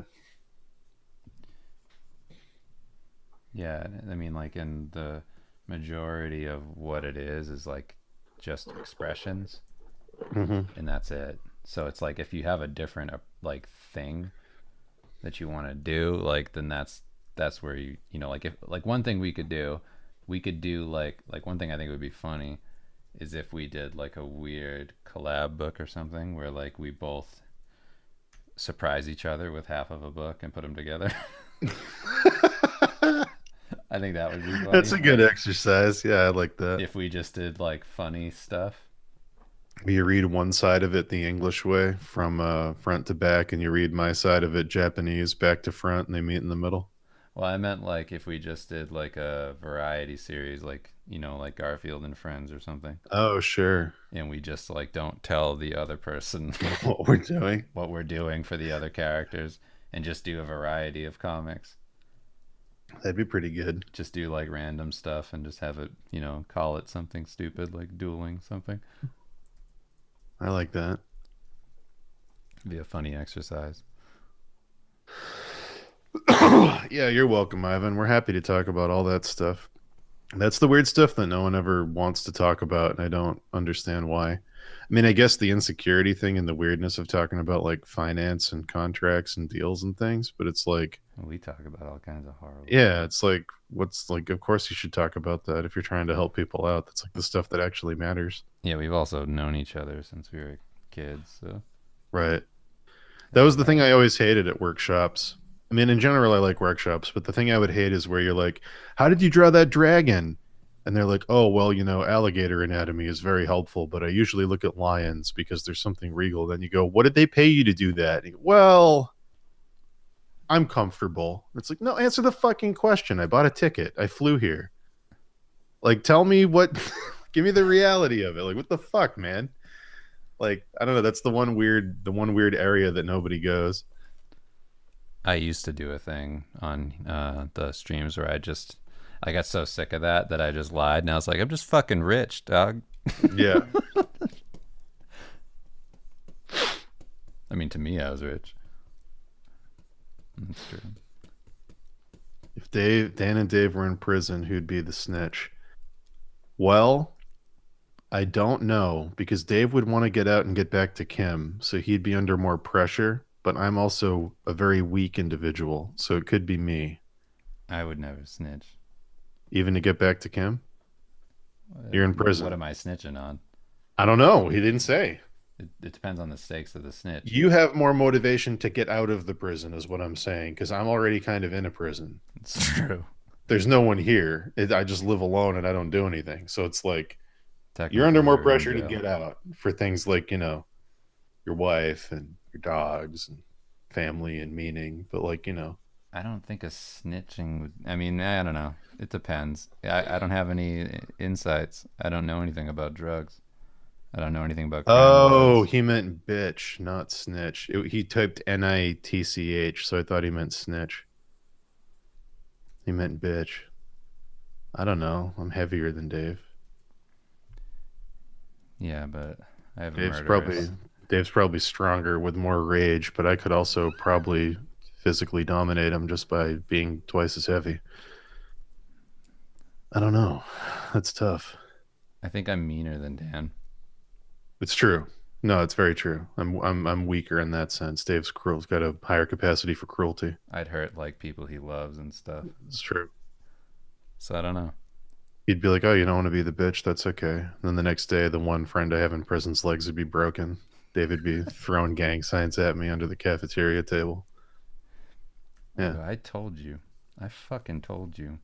Yeah, I mean, like, in the majority of what it is like just expressions, Mm-hmm. and that's it. So it's like if you have a different like thing that you want to do, like then that's where you know, like if like one thing we could do like one thing I think would be funny is if we did like a weird collab book or something where like we both surprise each other with half of a book and put them together. I think that would be That's funny. a good exercise. Yeah, I like that. If we just did like funny stuff. You read one side of it the English way from front to back, and you read my side of it Japanese back to front, and they meet in the middle. Well, I meant like if we just did like a variety series, like, like Garfield and Friends or something. Oh, sure. And we just like don't tell the other person What we're doing. what we're doing for the other characters and just do a variety of comics. That'd be pretty good. Just do like random stuff and just have it, call it something stupid like dueling something. I like that. It'd be a funny exercise. Yeah, you're welcome, Ivan. We're happy to talk about all that stuff. That's the weird stuff that no one ever wants to talk about, and I don't understand why. I mean, I guess the insecurity thing and the weirdness of talking about like finance and contracts and deals and things, but it's like, We talk about all kinds of horrible. yeah, it's like, what's like, of course you should talk about that if you're trying to help people out. That's like the stuff that actually matters. Yeah, we've also known each other since we were kids, so. Right. That was the thing I always hated at workshops. I mean, in general, I like workshops, but the thing I would hate is where you're like, how did you draw that dragon? And they're like, oh, well, alligator anatomy is very helpful, but I usually look at lions because there's something regal. Then you go, what did they pay you to do that? And you go, well, I'm comfortable. It's like, no, answer the fucking question. I bought a ticket. I flew here. Like, tell me what, give me the reality of it. Like, what the fuck, man? Like, I don't know. That's the one weird area that nobody goes. I used to do a thing on the streams where I got so sick of that I just lied, and I was like, I'm just fucking rich, dog. Yeah. I mean, to me, I was rich. That's true. If Dan and Dave were in prison, who'd be the snitch? Well, I don't know because Dave would want to get out and get back to Kim, so he'd be under more pressure. But I'm also a very weak individual, so it could be me. I would never snitch. Even to get back to Kim? You're in prison. What am I snitching on? I don't know. He didn't say. It depends on the stakes of the snitch. You have more motivation to get out of the prison, is what I'm saying, because I'm already kind of in a prison. It's true. There's no one here. I just live alone and I don't do anything. So it's like you're under more pressure to get out for things like, your wife and your dogs and family and meaning. But like, I don't think a snitching would. I mean, I don't know. It depends. I don't have any insights. I don't know anything about drugs. I don't know anything about crime laws. he meant bitch, not snitch. He typed NITCH, so I thought he meant snitch. He meant bitch. I don't know. I'm heavier than Dave. Yeah, but I have Dave's probably stronger with more rage, but I could also probably physically dominate him just by being twice as heavy. I don't know. That's tough. I think I'm meaner than Dan. It's true. No, it's very true. I'm weaker in that sense. Dave's cruel. He's got a higher capacity for cruelty. I'd hurt like people he loves and stuff. It's true. So I don't know. He'd be like, "Oh, you don't want to be the bitch? That's okay." And then the next day, the one friend I have in prison's legs would be broken. David would be throwing gang signs at me under the cafeteria table. Yeah. I told you. I fucking told you.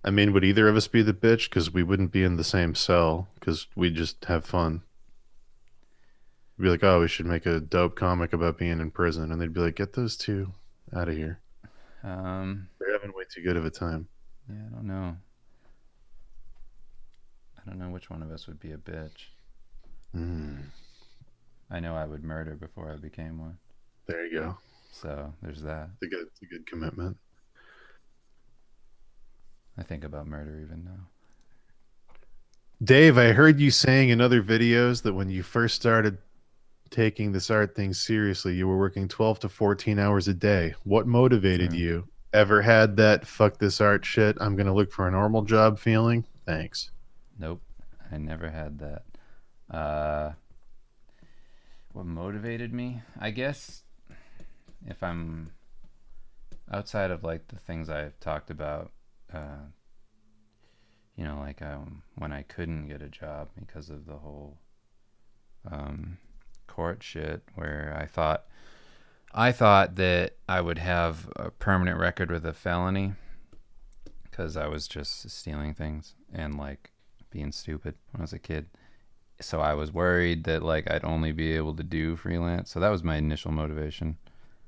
I mean, would either of us be the bitch? Because we wouldn't be in the same cell. Because we just have fun. We'd be like, "Oh, we should make a dope comic about being in prison," and they'd be like, "Get those two out of here. They're having way too good of a time." Yeah, I don't know. I don't know which one of us would be a bitch. I know I would murder before I became one. There you go. So there's that. It's a good commitment. I think about murder even now. Dave, I heard you saying in other videos that when you first started taking this art thing seriously, you were working 12 to 14 hours a day. What motivated you? Ever had that fuck this art shit, I'm going to look for a normal job feeling? Thanks. Nope. I never had that. What motivated me? I guess if I'm outside of like the things I've talked about, like when I couldn't get a job because of the whole court shit, where I thought I thought that I would have a permanent record with a felony because I was just stealing things and like being stupid when I was a kid. So I was worried that like I'd only be able to do freelance. So that was my initial motivation,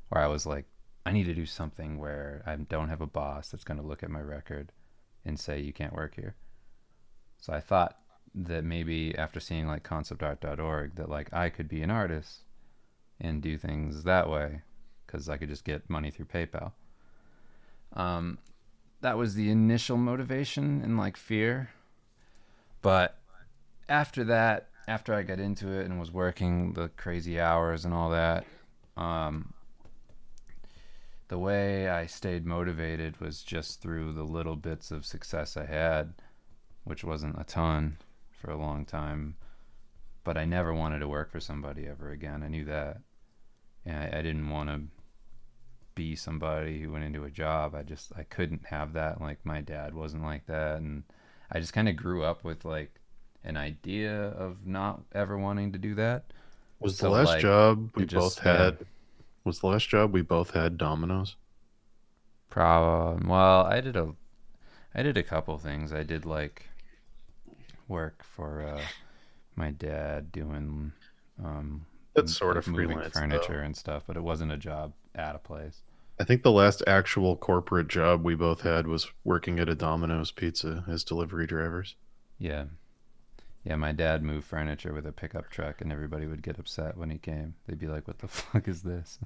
where I was like, I need to do something where I don't have a boss that's going to look at my record and say you can't work here. So I thought that maybe after seeing like conceptart.org that like I could be an artist and do things that way because I could just get money through PayPal. Um, that was the initial motivation and like fear. But after that, after I got into it and was working the crazy hours and all that, um, the way I stayed motivated was just through the little bits of success I had, which wasn't a ton for a long time. But I never wanted to work for somebody ever again. I knew that. And I didn't want to be somebody who went into a job. I couldn't have that. Like my dad wasn't like that. And I just kind of grew up with like an idea of not ever wanting to do that. Was the So last like job we it both just, yeah, had? Was the last job we both had Domino's? problem. Well, I did a couple things. I did like work for my dad doing um, That's sort of like moving freelance, though. furniture and stuff, but it wasn't a job at a place. I think the last actual corporate job we both had was working at a Domino's Pizza as delivery drivers. Yeah, yeah. My dad moved furniture with a pickup truck, and everybody would get upset when he came. They'd be like, "What the fuck is this?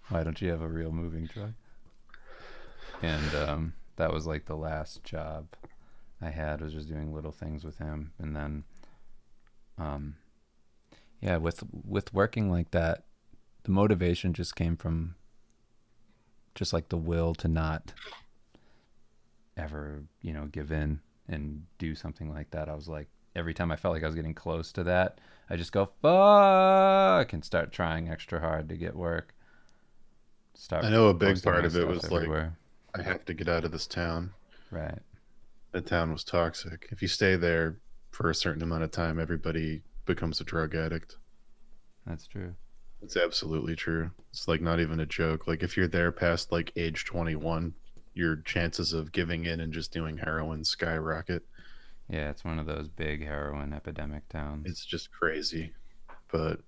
Why don't you have a real moving truck?" And that was like the last job I had, was just doing little things with him, and then um, yeah, with working like that, the motivation just came from just like the will to not ever, give in and do something like that. I was like, every time I felt like I was getting close to that, I just go fuck and start trying extra hard to get work. I Start know a big posting part my of it stuff was like, everywhere. I have to get out of this town. Right. The town was toxic. If you stay there for a certain amount of time, everybody becomes a drug addict. That's true. It's absolutely true. It's like not even a joke. Like if you're there past like age 21, your chances of giving in and just doing heroin skyrocket. Yeah, it's one of those big heroin epidemic towns. It's just crazy. But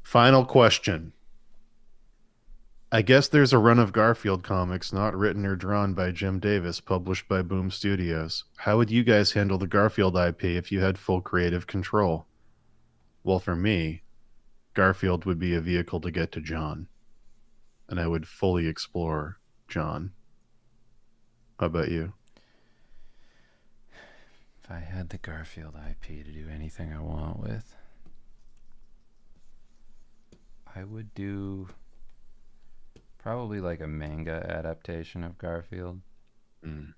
final question. I guess there's a run of Garfield comics not written or drawn by Jim Davis, published by Boom Studios. How would you guys handle the Garfield IP if you had full creative control? Well, for me, Garfield would be a vehicle to get to John, and I would fully explore John. How about you? If I had the Garfield IP to do anything I want with, I would do probably like a manga adaptation of Garfield, Mm,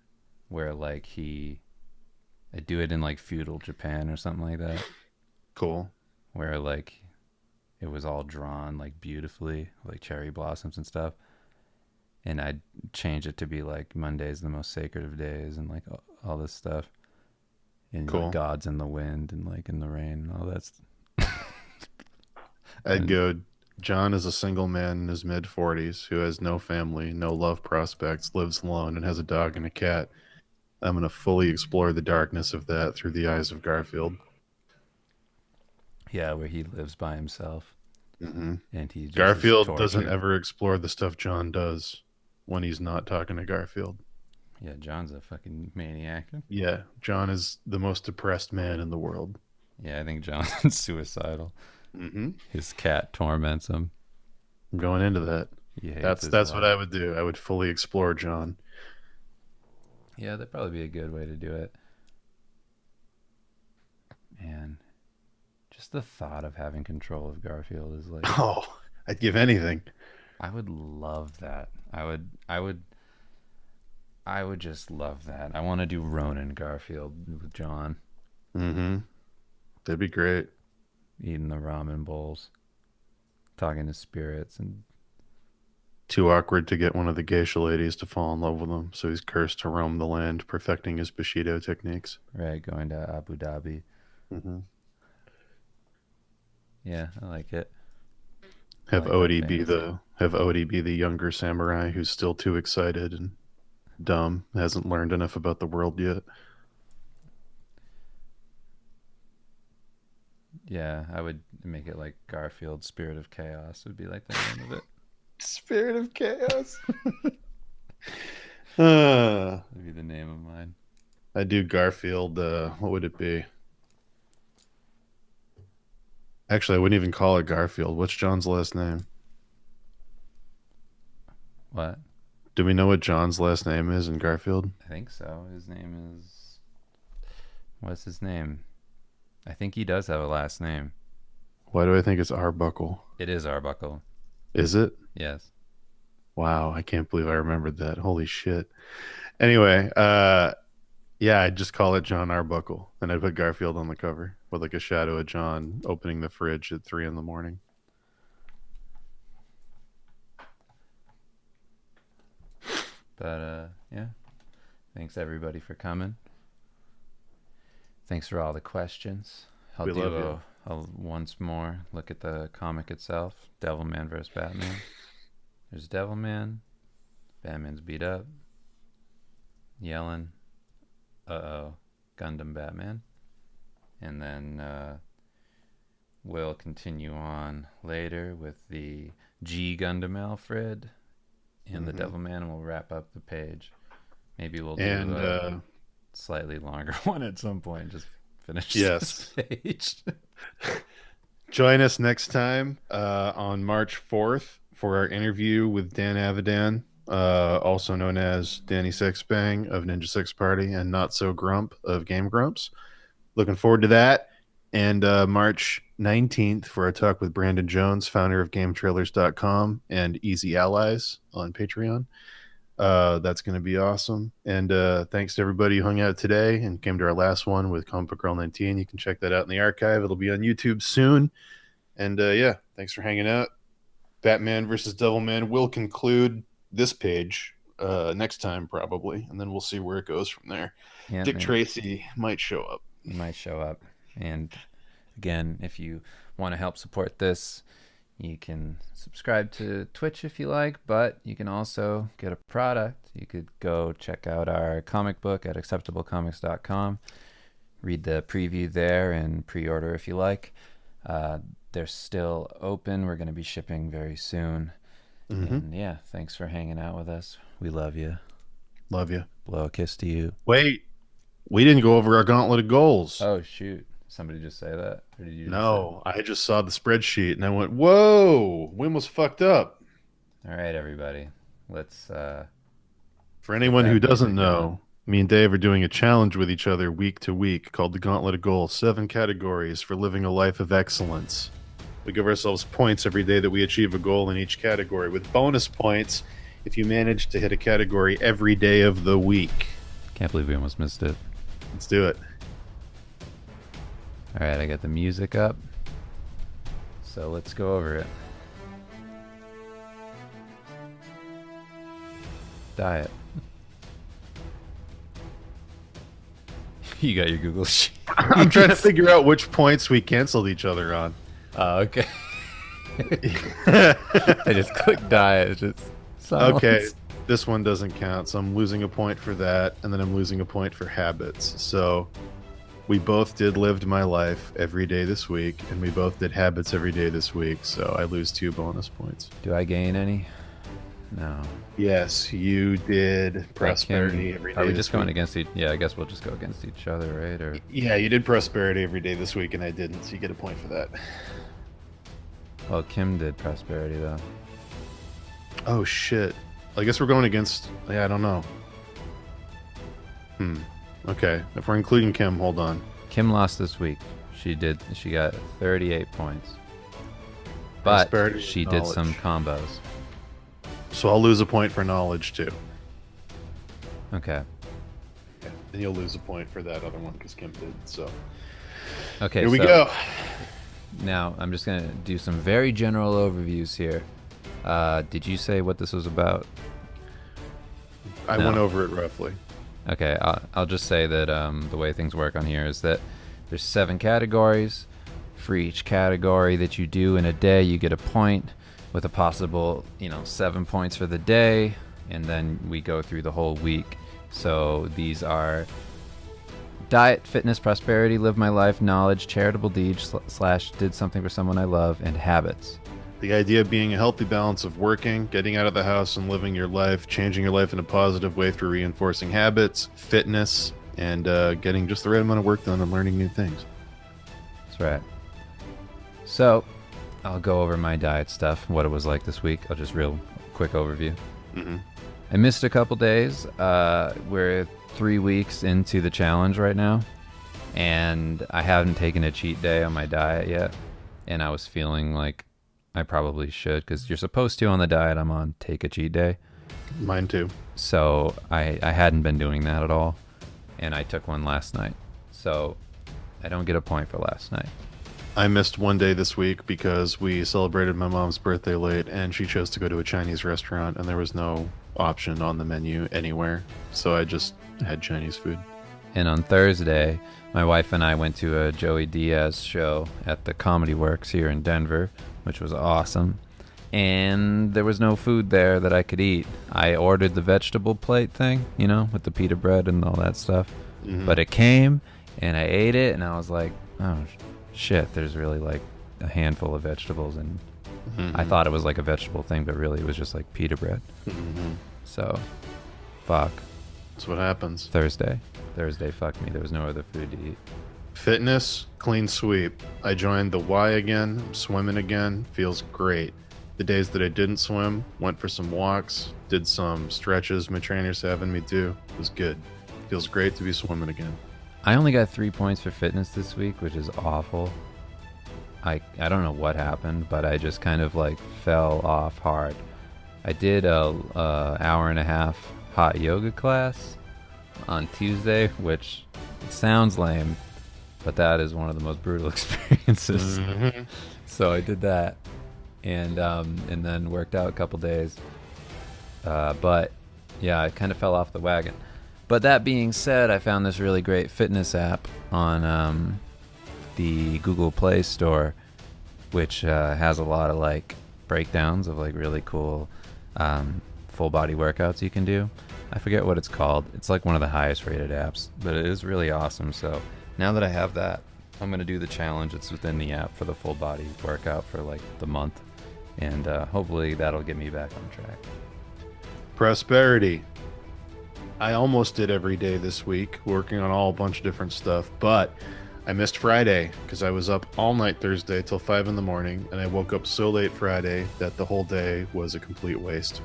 where like I do it in like feudal Japan or something like that, cool. where like it was all drawn like beautifully, like cherry blossoms and stuff, and I'd change it to be like Monday's the most sacred of days and like all this stuff, and like Cool. gods in the wind and like in the rain and all that. I'd And go. John is a single man in his mid 40s who has no family, no love prospects, lives alone, and has a dog and a cat. I'm going to fully explore the darkness of that through the eyes of Garfield. yeah, where he lives by himself Hmm. and he just is Garfield doesn't tortured. ever explore the stuff John does when he's not talking to Garfield. Yeah, John's a fucking maniac. Yeah, John is the most depressed man in the world. Yeah, I think John's suicidal. Hmm. His cat torments him. I'm going into that. He hates That's his that's what life. I would do. I would fully explore John. Yeah, that'd probably be a good way to do it. And just the thought of having control of Garfield is like, Oh, I'd give anything. I would love that. I would just love that. I want to do Ronan Garfield with John Hmm. That'd be great. eating the ramen bowls, talking to spirits, and Too awkward to get one of the geisha ladies to fall in love with him, so he's cursed to roam the land, perfecting his Bushido techniques. right, going to Abu Dhabi. Hmm. Yeah, I like it. Have like that Odie be fantasy. the younger samurai who's still too excited and dumb, hasn't learned enough about the world yet. Yeah, I would make it like Garfield Spirit of Chaos would be like the name of it. Spirit of chaos. uh, Would be the name of mine. I do Garfield. What would it be? Actually, I wouldn't even call it Garfield. What's John's last name? What? Do we know what John's last name is in Garfield? I think so. His name is. What's his name? I think he does have a last name. Why do I think it's Arbuckle? It is Arbuckle. Is it? Yes. Wow, I can't believe I remembered that. Holy shit. Anyway, yeah, I'd just call it John Arbuckle, and I'd put Garfield on the cover with like a shadow of John opening the fridge at 3 a.m. But yeah. Thanks everybody for coming. Thanks for all the questions. I'll We do love you. once more look at the comic itself. Devilman vs. Batman. There's Devilman. Batman's beat up. Yelling. Uh-oh. Gundam Batman. And then we'll continue on later with the G Gundam Alfred and the Devilman, and we'll wrap up the page. Maybe we'll do a slightly longer one at some point. Just finish this page. Join us next time on March 4th for our interview with Dan Avidan, also known as Danny Sixbang of Ninja Six Party and Not So Grump of Game Grumps. Looking forward to that. And March 19th for a talk with Brandon Jones, founder of GameTrailers.com and Easy Allies on Patreon. That's going to be awesome. And thanks to everybody who hung out today and came to our last one with Comic Book Girl 19. You can check that out in the archive. It'll be on YouTube soon. And yeah, thanks for hanging out. Batman versus Devilman will conclude this page next time probably, and then we'll see where it goes from there. Yeah, Dick Tracy might show up. He might show up. And again, if you want to help support this, you can subscribe to Twitch if you like, but you can also get a product. You could go check out our comic book at acceptablecomics.com. Read the preview there and pre-order if you like. They're still open. We're going to be shipping very soon. And yeah, thanks for hanging out with us. We love you. Love you. Blow a kiss to you. Wait, we didn't go over our gauntlet of goals. Oh, shoot. Somebody just say that? Or did you? No, I just saw the spreadsheet and I went, whoa, we almost fucked up. All right, everybody. Let's... For anyone who doesn't know, me and Dave are doing a challenge with each other week to week called the Gauntlet of Goals. 7 categories for living a life of excellence. We give ourselves points every day that we achieve a goal in each category, with bonus points if you manage to hit a category every day of the week. Can't believe we almost missed it. Let's do it. All right, I got the music up. So let's go over it. Diet. You got your Google sheet. I'm trying to figure out which points we canceled each other on. Oh, okay. I just clicked diet. It's just silence. Okay, this one doesn't count, so I'm losing a point for that, and then I'm losing a point for habits. So we both did lived my life every day this week, and we both did habits every day this week, so I lose 2 bonus points. Do I gain any? No. Yes, you did prosperity every day. Are we just going against each? Yeah, I guess we'll just go against each other, right? Or yeah, you did prosperity every day this week, and I didn't, so you get a point for that. Well, Kim did prosperity though. Oh shit! I guess we're going against. Yeah, I don't know. Okay, if we're including Kim, hold on. Kim lost this week. She got 38 points. But Prosperity she and did knowledge. some combos. So I'll lose a point for knowledge too. Okay. Yeah, and you'll lose a point for that other one because Kim did. So Okay. here we go. Now I'm just gonna do some very general overviews here. Did you say what this was about? I went over it roughly. Okay, I'll just say that the way things work on here is that there's 7 categories. For each category that you do in a day, you get a point. with a possible, 7 points for the day, and then we go through the whole week. So these are diet, fitness, prosperity, live my life, knowledge, charitable deeds / did something for someone I love, and habits. The idea being a healthy balance of working, getting out of the house and living your life, changing your life in a positive way through reinforcing habits, fitness, and getting just the right amount of work done and learning new things. That's right. So I'll go over my diet stuff, what it was like this week. I'll just real quick overview. Mm-hmm. I missed a couple days. We're 3 weeks into the challenge right now, and I haven't taken a cheat day on my diet yet, and I was feeling like I probably should, because you're supposed to on the diet I'm on take a cheat day. Mine too. So I hadn't been doing that at all, and I took one last night. So I don't get a point for last night. I missed one day this week because we celebrated my mom's birthday late, and she chose to go to a Chinese restaurant, and there was no option on the menu anywhere. So I just had Chinese food. And on Thursday, my wife and I went to a Joey Diaz show at the Comedy Works here in Denver, which was awesome. And there was no food there that I could eat. I ordered the vegetable plate thing, with the pita bread and all that stuff. Mm-hmm. But it came, and I ate it, and I was like, oh, shit, there's really like a handful of vegetables. And mm-hmm. I thought it was like a vegetable thing, but really it was just like pita bread. Mm-hmm. So, fuck. That's what happens. Thursday, fuck me. There was no other food to eat. Fitness, clean sweep. I joined the Y again. I'm swimming again. Feels great. The days that I didn't swim, went for some walks, did some stretches my trainer's having me do. It was good. Feels great to be swimming again. I only got 3 points for fitness this week, which is awful. I don't know what happened, but I just kind of like fell off hard. I did a hour and a half hot yoga class on Tuesday, which sounds lame, but that is one of the most brutal experiences. Mm-hmm. So I did that, and then worked out a couple days. But yeah, I kind of fell off the wagon. But that being said, I found this really great fitness app on the Google Play Store, which has a lot of like breakdowns of like really cool full body workouts you can do. I forget what it's called. It's like one of the highest rated apps, but it is really awesome. So now that I have that, I'm going to do the challenge. It's within the app for the full body workout for like the month. And hopefully that'll get me back on track. Prosperity. I almost did every day this week, working on a bunch of different stuff, but I missed Friday because I was up all night Thursday till 5 in the morning, and I woke up so late Friday that the whole day was a complete waste.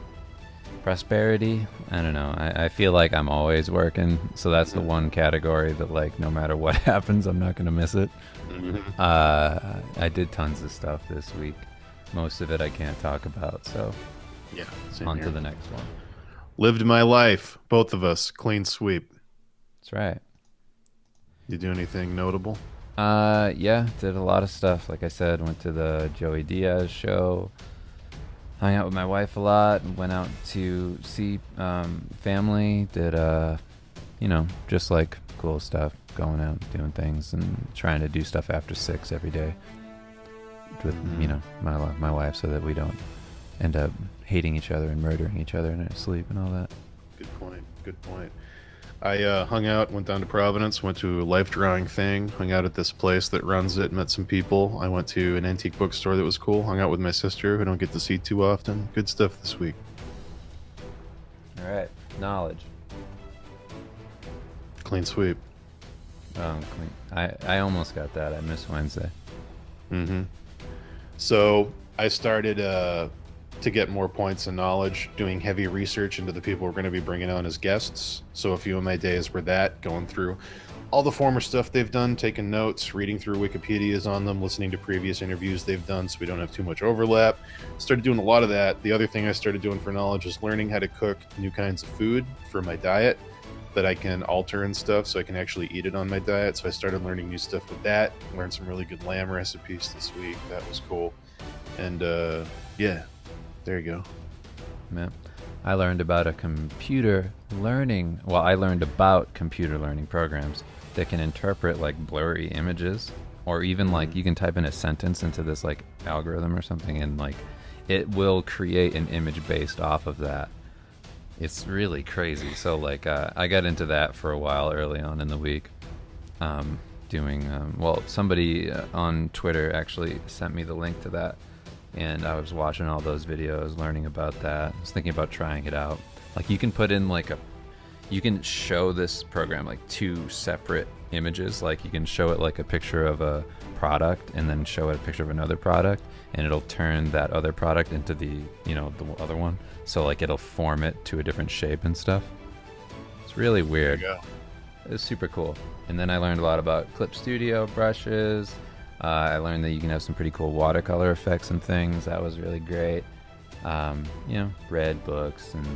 Prosperity, I don't know. I feel like I'm always working, so that's the one category that like no matter what happens, I'm not going to miss it. Mm-hmm. I did tons of stuff this week. Most of it I can't talk about, so yeah, on to the next one. Lived my life, both of us, clean sweep. That's right. You do anything notable? Yeah, did a lot of stuff. Like I said, went to the Joey Diaz show, hung out with my wife a lot, went out to see family, did just like cool stuff, going out, doing things, and trying to do stuff after 6 every day with my wife, so that we don't end up hating each other and murdering each other in our sleep and all that. Good point. I hung out, went down to Providence, went to a life drawing thing, hung out at this place that runs it, met some people. I went to an antique bookstore that was cool, hung out with my sister, who I don't get to see too often. Good stuff this week. All right. Knowledge. Clean sweep. Clean. I almost got that. I missed Wednesday. Mm-hmm. So I started to get more points and knowledge, doing heavy research into the people we're going to be bringing on as guests. So a few of my days were that, going through all the former stuff they've done, taking notes, reading through Wikipedias on them, listening to previous interviews they've done so we don't have too much overlap. Started doing a lot of that. The other thing I started doing for knowledge is learning how to cook new kinds of food for my diet that I can alter and stuff so I can actually eat it on my diet. So I started learning new stuff with that. Learned some really good lamb recipes this week. That was cool. And yeah, there you go. Yeah. I learned about computer learning programs that can interpret like blurry images, or even like you can type in a sentence into this like algorithm or something, and like it will create an image based off of that. It's really crazy. So like I got into that for a while early on in the week, doing somebody on Twitter actually sent me the link to that, and I was watching all those videos, learning about that. I was thinking about trying it out. Like you can put in you can show this program like two separate images. Like you can show it like a picture of a product and then show it a picture of another product, and it'll turn that other product into the the other one. So like it'll form it to a different shape and stuff. It's really weird. There you go. It's super cool. And then I learned a lot about Clip Studio brushes. I learned that you can have some pretty cool watercolor effects and things. That was really great. Read books and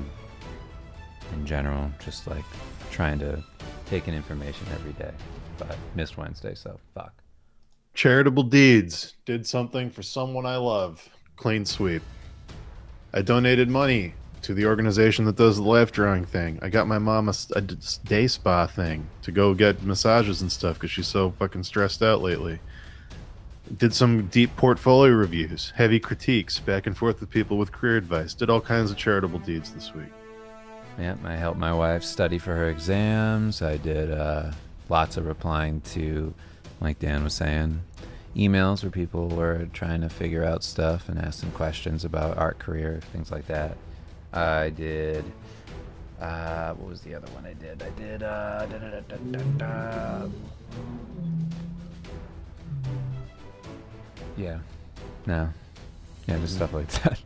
in general, just like trying to take in information every day. But missed Wednesday, so fuck. Charitable deeds. Did something for someone I love. Clean sweep. I donated money to the organization that does the life drawing thing. I got my mom a day spa thing to go get massages and stuff because she's so fucking stressed out lately. Did some deep portfolio reviews, heavy critiques, back and forth with people with career advice. Did all kinds of charitable deeds this week. Yeah, I helped my wife study for her exams. I did lots of replying to, like Dan was saying, emails where people were trying to figure out stuff and ask some questions about art career, things like that. I did, what was the other one I did? Just stuff like that.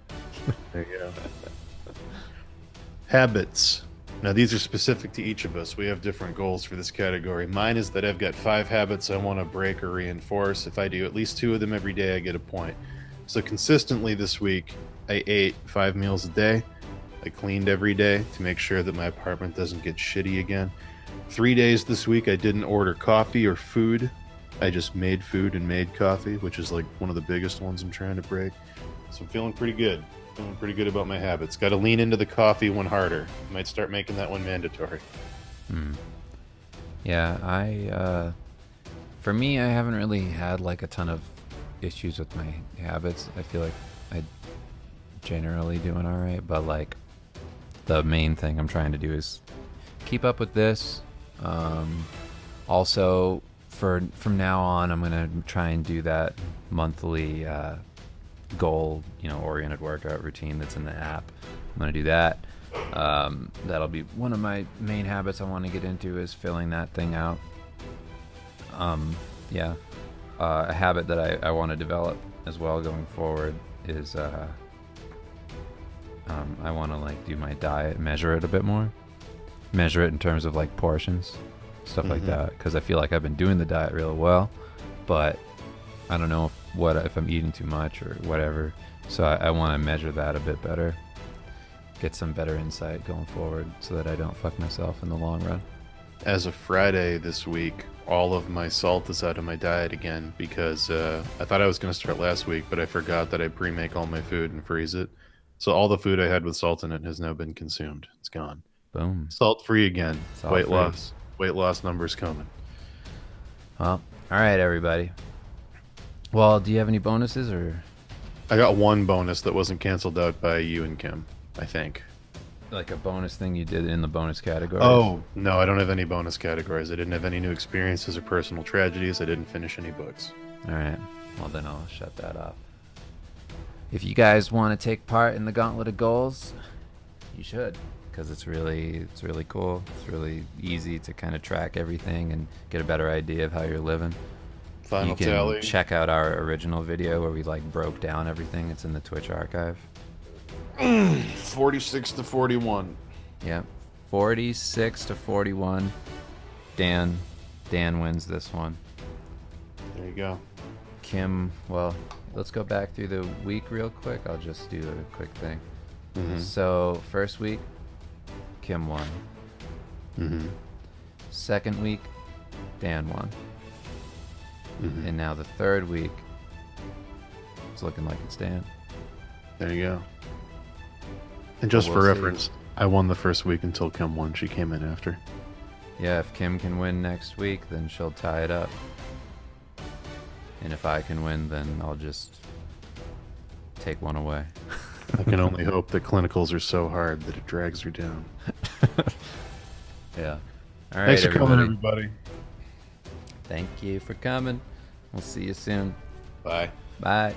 There you go. Habits. Now, these are specific to each of us. We have different goals for this category. Mine is that I've got 5 habits I want to break or reinforce. If I do at least 2 of them every day, I get a point. So consistently this week, I ate 5 meals a day. I cleaned every day to make sure that my apartment doesn't get shitty again. 3 days this week, I didn't order coffee or food. I just made food and made coffee, which is like one of the biggest ones I'm trying to break. So I'm feeling pretty good. Feeling pretty good about my habits. Got to lean into the coffee one harder. Might start making that one mandatory. Yeah, for me, I haven't really had like a ton of issues with my habits. I feel like I generally doing all right, but like the main thing I'm trying to do is keep up with this. Also, from now on, I'm gonna try and do that monthly goal, oriented workout routine that's in the app. I'm gonna do that. That'll be one of my main habits I want to get into, is filling that thing out. A habit that I want to develop as well going forward is I want to like do my diet, measure it a bit more, measure it in terms of like portions, stuff like that, because I feel like I've been doing the diet real well, but I don't know if I'm eating too much or whatever. So I want to measure that a bit better, get some better insight going forward so that I don't fuck myself in the long run. As of Friday this week, all of my salt is out of my diet again because I thought I was going to start last week, but I forgot that I pre-make all my food and freeze it. So all the food I had with salt in it has now been consumed. It's gone. Boom. Salt-free again. Salt-free. Weight loss numbers coming. Well, all right, everybody. Well, do you have any bonuses or? I got one bonus that wasn't canceled out by you and Kim, I think. Like a bonus thing you did in the bonus category? Oh, no, I don't have any bonus categories. I didn't have any new experiences or personal tragedies. I didn't finish any books. All right. Well, then I'll shut that off. If you guys want to take part in the Gauntlet of Goals, you should, because it's really cool. It's really easy to kind of track everything and get a better idea of how you're living. Final you can tally. check out our original video where we like broke down everything. It's in the Twitch archive. 46 to 41. Yep. 46 to 41. Dan wins this one. There you go. Kim, well, let's go back through the week real quick. I'll just do a quick thing. So, first week, Kim won. Second week, Dan won. And now the third week, it's looking like it's Dan. There you go. And just for reference, I won the first week until Kim won. She came in after. Yeah, if Kim can win next week, then she'll tie it up. And if I can win, then I'll just take one away. I can only hope that clinicals are so hard that it drags her down. Yeah. All right, Thanks for everybody. coming, everybody. Thank you for coming. We'll see you soon. Bye. Bye.